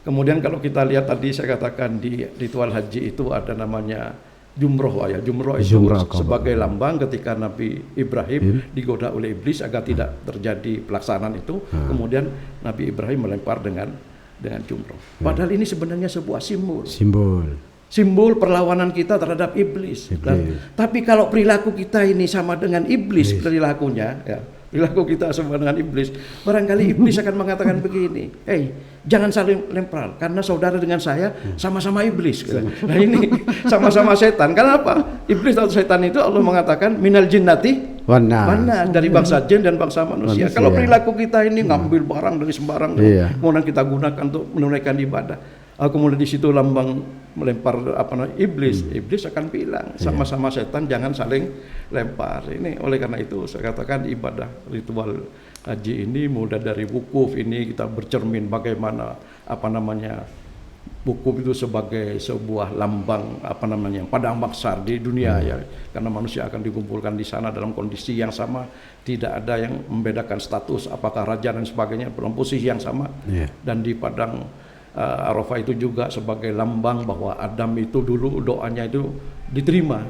Speaker 2: kemudian kalau kita lihat tadi saya katakan di ritual haji itu ada namanya jumroh ya. Jumroh itu sebagai lambang ketika Nabi Ibrahim digoda oleh iblis agar tidak terjadi pelaksanaan itu. Kemudian Nabi Ibrahim melempar dengan jumroh. Padahal ini sebenarnya sebuah simbol perlawanan kita terhadap iblis. Tapi kalau perilaku kita ini sama dengan iblis perilakunya ya. Perilaku kita sama dengan iblis. Barangkali iblis akan mengatakan begini, jangan saling lempar karena saudara dengan saya sama-sama iblis. Nah ini sama-sama setan. Kenapa? Iblis atau setan itu Allah mengatakan minal jinnati mana dari bangsa jin dan bangsa manusia. Kalau perilaku kita ini ngambil barang dari sembarang, kemudian kita gunakan untuk menunaikan ibadah. Kemudian di situ lambang melempar iblis akan bilang sama-sama setan, jangan saling lempar. Ini oleh karena itu saya katakan ibadah ritual haji ini mulai dari wukuf ini kita bercermin bagaimana wukuf itu sebagai sebuah lambang padang mahsyar di dunia ya, karena manusia akan dikumpulkan di sana dalam kondisi yang sama, tidak ada yang membedakan status apakah raja dan sebagainya, dalam posisi yang sama. Dan di padang Arafah itu juga sebagai lambang bahwa Adam itu dulu doanya itu diterima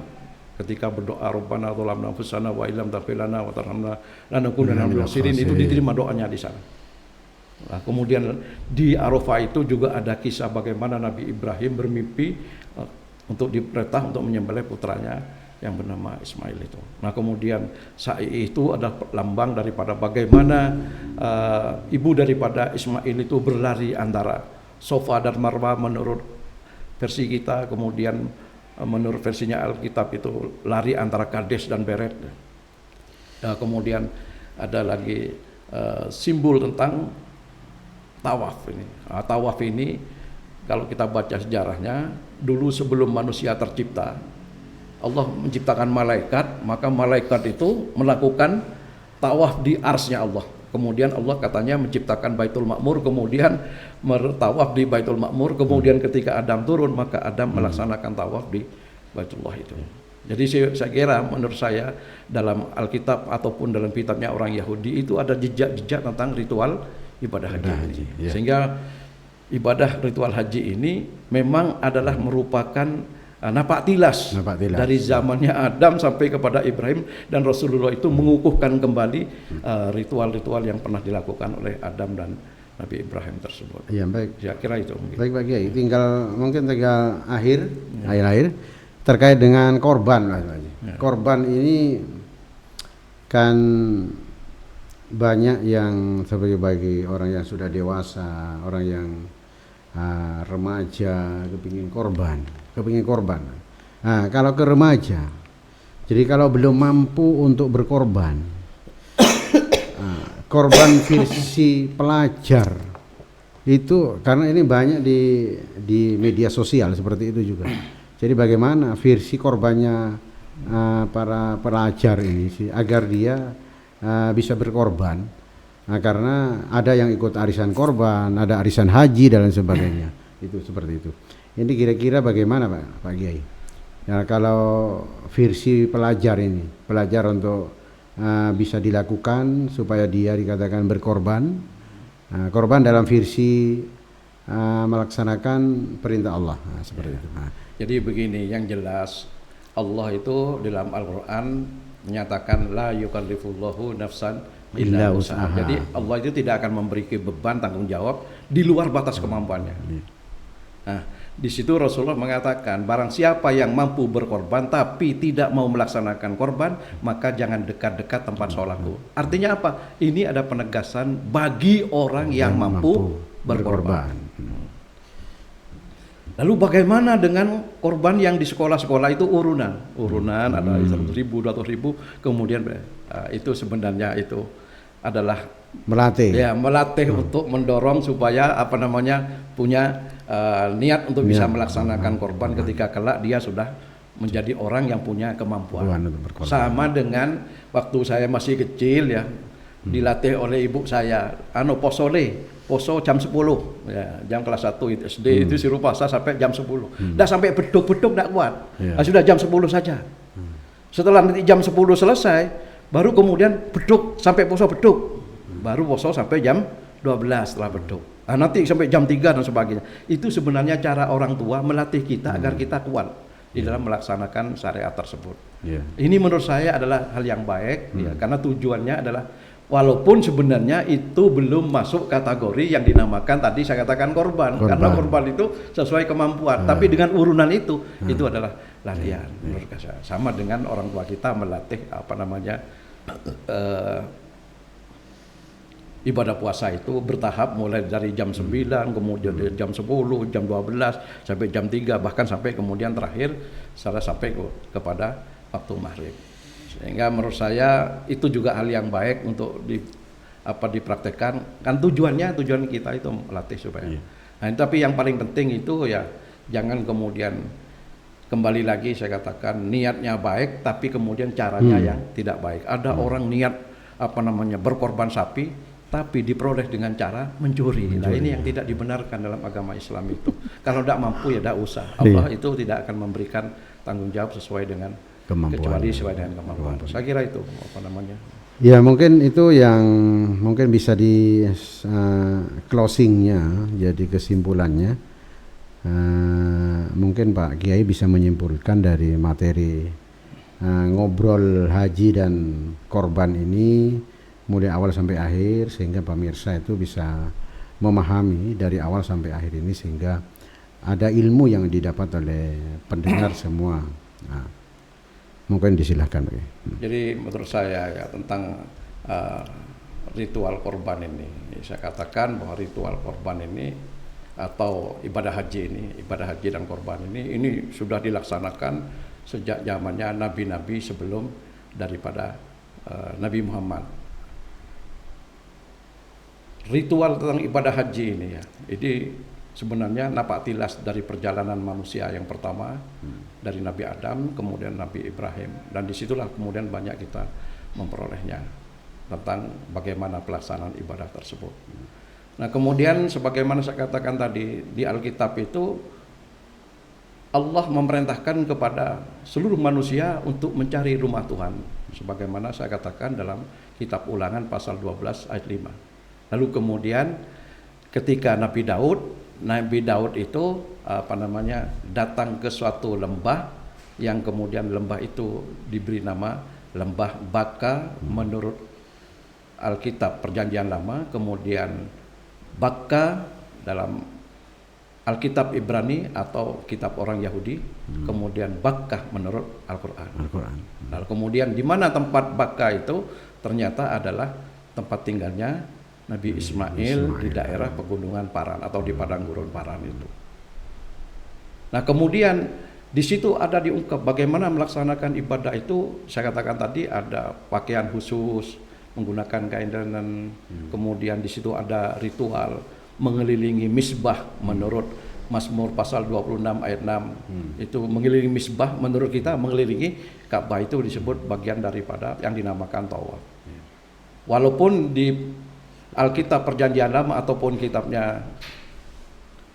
Speaker 2: ketika berdoa Rabbana zalamna anfusana wa illam taghfir lana wa tarhamna lanakunanna minal khasirin, itu diterima doanya di sana. Nah, kemudian di Arafah itu juga ada kisah bagaimana Nabi Ibrahim bermimpi untuk diperintah untuk menyembelih putranya yang bernama Ismail itu. Nah kemudian sa'i itu adalah lambang daripada bagaimana ibu daripada Ismail itu berlari antara Sofa dan Marwa menurut versi kita, kemudian menurut versinya Alkitab itu lari antara Kades dan Beret. Nah, kemudian ada lagi simbol tentang tawaf ini. Nah, tawaf ini kalau kita baca sejarahnya, dulu sebelum manusia tercipta, Allah menciptakan malaikat, maka malaikat itu melakukan tawaf di arsy-Nya Allah. Kemudian Allah katanya menciptakan Baitul Ma'mur, kemudian bertawaf di Baitul Ma'mur, kemudian ketika Adam turun maka Adam melaksanakan tawaf di Baitullah itu. Jadi saya kira menurut saya dalam Alkitab ataupun dalam kitabnya orang Yahudi itu ada jejak-jejak tentang ritual ibadah haji. Sehingga ibadah ritual haji ini memang adalah merupakan napak tilas dari zamannya Adam sampai kepada Ibrahim, dan Rasulullah itu mengukuhkan kembali ritual-ritual yang pernah dilakukan oleh Adam dan Nabi Ibrahim tersebut.
Speaker 1: Iya, baik.
Speaker 2: Saya kira itu.
Speaker 1: Baik Pak Kiai, mungkin tinggal akhir terkait dengan korban. Korban ini kan banyak yang bagi orang yang sudah dewasa, orang yang remaja kepingin korban. Nah, kalau ke remaja, jadi kalau belum mampu untuk berkorban, korban versi pelajar itu, karena ini banyak di media sosial seperti itu juga. Jadi bagaimana versi korbannya para pelajar ini agar dia bisa berkorban. Nah, karena ada yang ikut arisan korban, ada arisan haji dan lain sebagainya. Itu seperti itu. Ini kira-kira bagaimana Pak Kiai? Ya, kalau versi pelajar untuk bisa dilakukan supaya dia dikatakan berkorban, korban dalam versi melaksanakan perintah Allah, seperti itu.
Speaker 2: Jadi begini, yang jelas Allah itu dalam Al-Quran menyatakan la yukallifullahu nafsan
Speaker 1: illa usaha.
Speaker 2: Jadi Allah itu tidak akan memberi beban tanggung jawab di luar batas kemampuannya. Nah, di situ Rasulullah mengatakan, barang siapa yang mampu berkorban tapi tidak mau melaksanakan korban, maka jangan dekat-dekat tempat sholatku. Artinya apa? Ini ada penegasan bagi orang yang mampu berkorban. Lalu bagaimana dengan korban yang di sekolah-sekolah itu urunan ada 100.000, 200.000, kemudian itu sebenarnya itu adalah melatih untuk mendorong supaya punya niat untuk bisa melaksanakan korban ketika kelak dia sudah menjadi orang yang punya kemampuan. Sama dengan waktu saya masih kecil ya, dilatih oleh ibu saya poso jam 10 ya, jam kelas 1 itu SD itu suruh puasa sampai jam 10. Udah sampai beduk-beduk enggak kuat. Nah, sudah jam 10 saja. Setelah nanti jam 10 selesai, baru kemudian beduk sampai poso beduk. Baru poso sampai jam 12 setelah beduk. Nah, nanti sampai jam 3 dan sebagainya. Itu sebenarnya cara orang tua melatih kita agar kita kuat di dalam melaksanakan syariat tersebut. Ini menurut saya adalah hal yang baik ya, karena tujuannya adalah walaupun sebenarnya itu belum masuk kategori yang dinamakan tadi saya katakan korban. Karena korban itu sesuai kemampuan. Tapi dengan urunan itu adalah latihan. Menurut saya sama dengan orang tua kita melatih ibadah puasa itu bertahap mulai dari jam 9, kemudian jam 10, jam 12, sampai jam 3, bahkan sampai kemudian terakhir sampai kepada waktu maghrib. Sehingga menurut saya itu juga hal yang baik untuk dipraktekkan. Kan tujuan kita itu melatih supaya. Nah, tapi yang paling penting itu ya jangan kemudian kembali lagi saya katakan niatnya baik tapi kemudian caranya yang tidak baik. Ada orang niat berkorban sapi tapi diperoleh dengan cara mencuri. Nah, ini yang tidak dibenarkan dalam agama Islam itu. Kalau tidak mampu ya tidak usah. Allah itu tidak akan memberikan tanggung jawab sesuai dengan kecuali sesuai dengan kemampuan. Saya kira itu
Speaker 1: Ya, mungkin itu yang mungkin bisa di closingnya, jadi kesimpulannya. Mungkin Pak Kiai bisa menyimpulkan dari materi ngobrol haji dan korban ini mulai awal sampai akhir, sehingga pemirsa itu bisa memahami dari awal sampai akhir ini, sehingga ada ilmu yang didapat oleh pendengar semua. Nah, mungkin disilahkan Pak.
Speaker 2: Jadi menurut saya ya tentang ritual korban ini, saya katakan bahwa ritual korban ini atau ibadah haji dan korban ini sudah dilaksanakan sejak zamannya nabi-nabi sebelum daripada Nabi Muhammad. Ritual tentang ibadah haji ini ya, ini sebenarnya napak tilas dari perjalanan manusia yang pertama dari Nabi Adam, kemudian Nabi Ibrahim, dan disitulah kemudian banyak kita memperolehnya tentang bagaimana pelaksanaan ibadah tersebut. Nah, kemudian sebagaimana saya katakan tadi di Alkitab itu Allah memerintahkan kepada seluruh manusia untuk mencari rumah Tuhan, sebagaimana saya katakan dalam kitab Ulangan pasal 12 ayat 5. Lalu kemudian ketika Nabi Daud itu datang ke suatu lembah yang kemudian lembah itu diberi nama lembah Baka menurut Alkitab Perjanjian Lama, kemudian Baka dalam Alkitab Ibrani atau kitab orang Yahudi, kemudian Bakkah menurut Al-Qur'an. Lalu kemudian di mana tempat Bakkah itu ternyata adalah tempat tinggalnya Nabi Ismail di daerah pegunungan Paran atau di padang gurun Paran itu. Nah, kemudian di situ ada diungkap bagaimana melaksanakan ibadah itu. Saya katakan tadi ada pakaian khusus, menggunakan kain linen. Kemudian di situ ada ritual mengelilingi misbah menurut Mazmur pasal 26 ayat 6. Itu mengelilingi misbah, menurut kita mengelilingi Ka'bah itu disebut bagian daripada yang dinamakan tawaf. Walaupun di Alkitab Perjanjian Lama ataupun kitabnya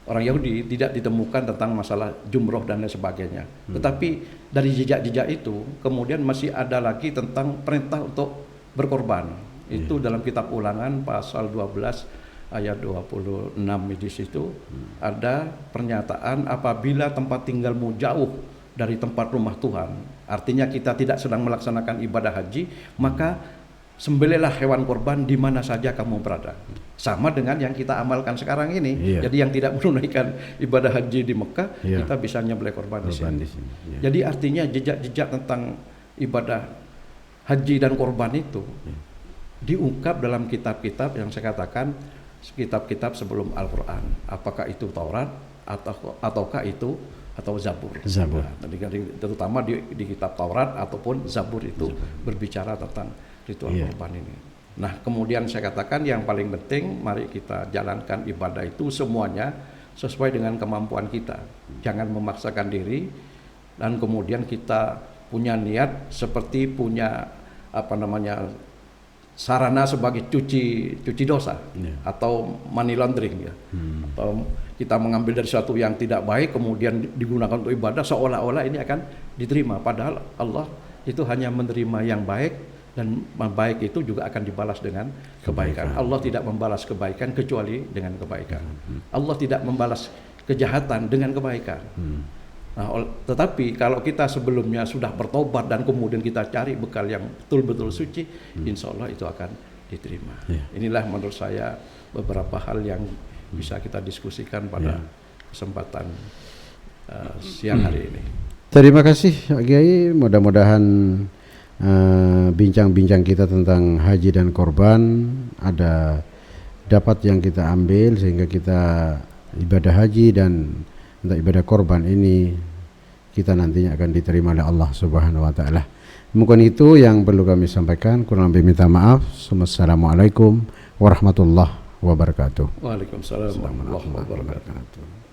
Speaker 2: orang Yahudi tidak ditemukan tentang masalah jumroh dan lain sebagainya. Tetapi dari jejak-jejak itu kemudian masih ada lagi tentang perintah untuk berkorban. Itu dalam kitab Ulangan pasal 12 ayat 26 di situ ada pernyataan apabila tempat tinggalmu jauh dari tempat rumah Tuhan, artinya kita tidak sedang melaksanakan ibadah haji, maka sembelihlah hewan kurban di mana saja kamu berada. Sama dengan yang kita amalkan sekarang ini.
Speaker 1: Iya.
Speaker 2: Jadi yang tidak menunaikan ibadah haji di Mekah,
Speaker 1: Iya.
Speaker 2: kita bisa nyembelih kurban di sini.
Speaker 1: Iya.
Speaker 2: Jadi artinya jejak-jejak tentang ibadah haji dan kurban itu diungkap dalam kitab-kitab yang saya katakan kitab-kitab sebelum Al-Quran. Apakah itu Taurat ataukah itu atau Zabur. Nah, terutama di kitab Taurat ataupun Zabur itu berbicara tentang ritual kurban ini. Nah, kemudian saya katakan yang paling penting, mari kita jalankan ibadah itu semuanya sesuai dengan kemampuan kita. Jangan memaksakan diri, dan kemudian kita punya niat seperti punya sarana sebagai cuci dosa atau money laundering ya. Atau kita mengambil dari sesuatu yang tidak baik kemudian digunakan untuk ibadah seolah-olah ini akan diterima, padahal Allah itu hanya menerima yang baik, dan baik itu juga akan dibalas dengan kebaikan. Allah tidak membalas kebaikan kecuali dengan kebaikan. Allah tidak membalas kejahatan dengan kebaikan. Nah, tetapi kalau kita sebelumnya sudah bertobat dan kemudian kita cari bekal yang betul-betul suci, insya Allah itu akan diterima. Inilah menurut saya beberapa hal yang bisa kita diskusikan pada kesempatan siang hari ini.
Speaker 1: Terima kasih Pak Kiai, mudah-mudahan bincang-bincang kita tentang haji dan korban ada dapat yang kita ambil sehingga kita ibadah haji dan untuk ibadah korban ini kita nantinya akan diterima oleh Allah Subhanahu wa taala. Mungkin itu yang perlu kami sampaikan, kurang lebih minta maaf. Wassalamualaikum warahmatullahi wabarakatuh.
Speaker 2: Waalaikumsalam warahmatullahi wabarakatuh.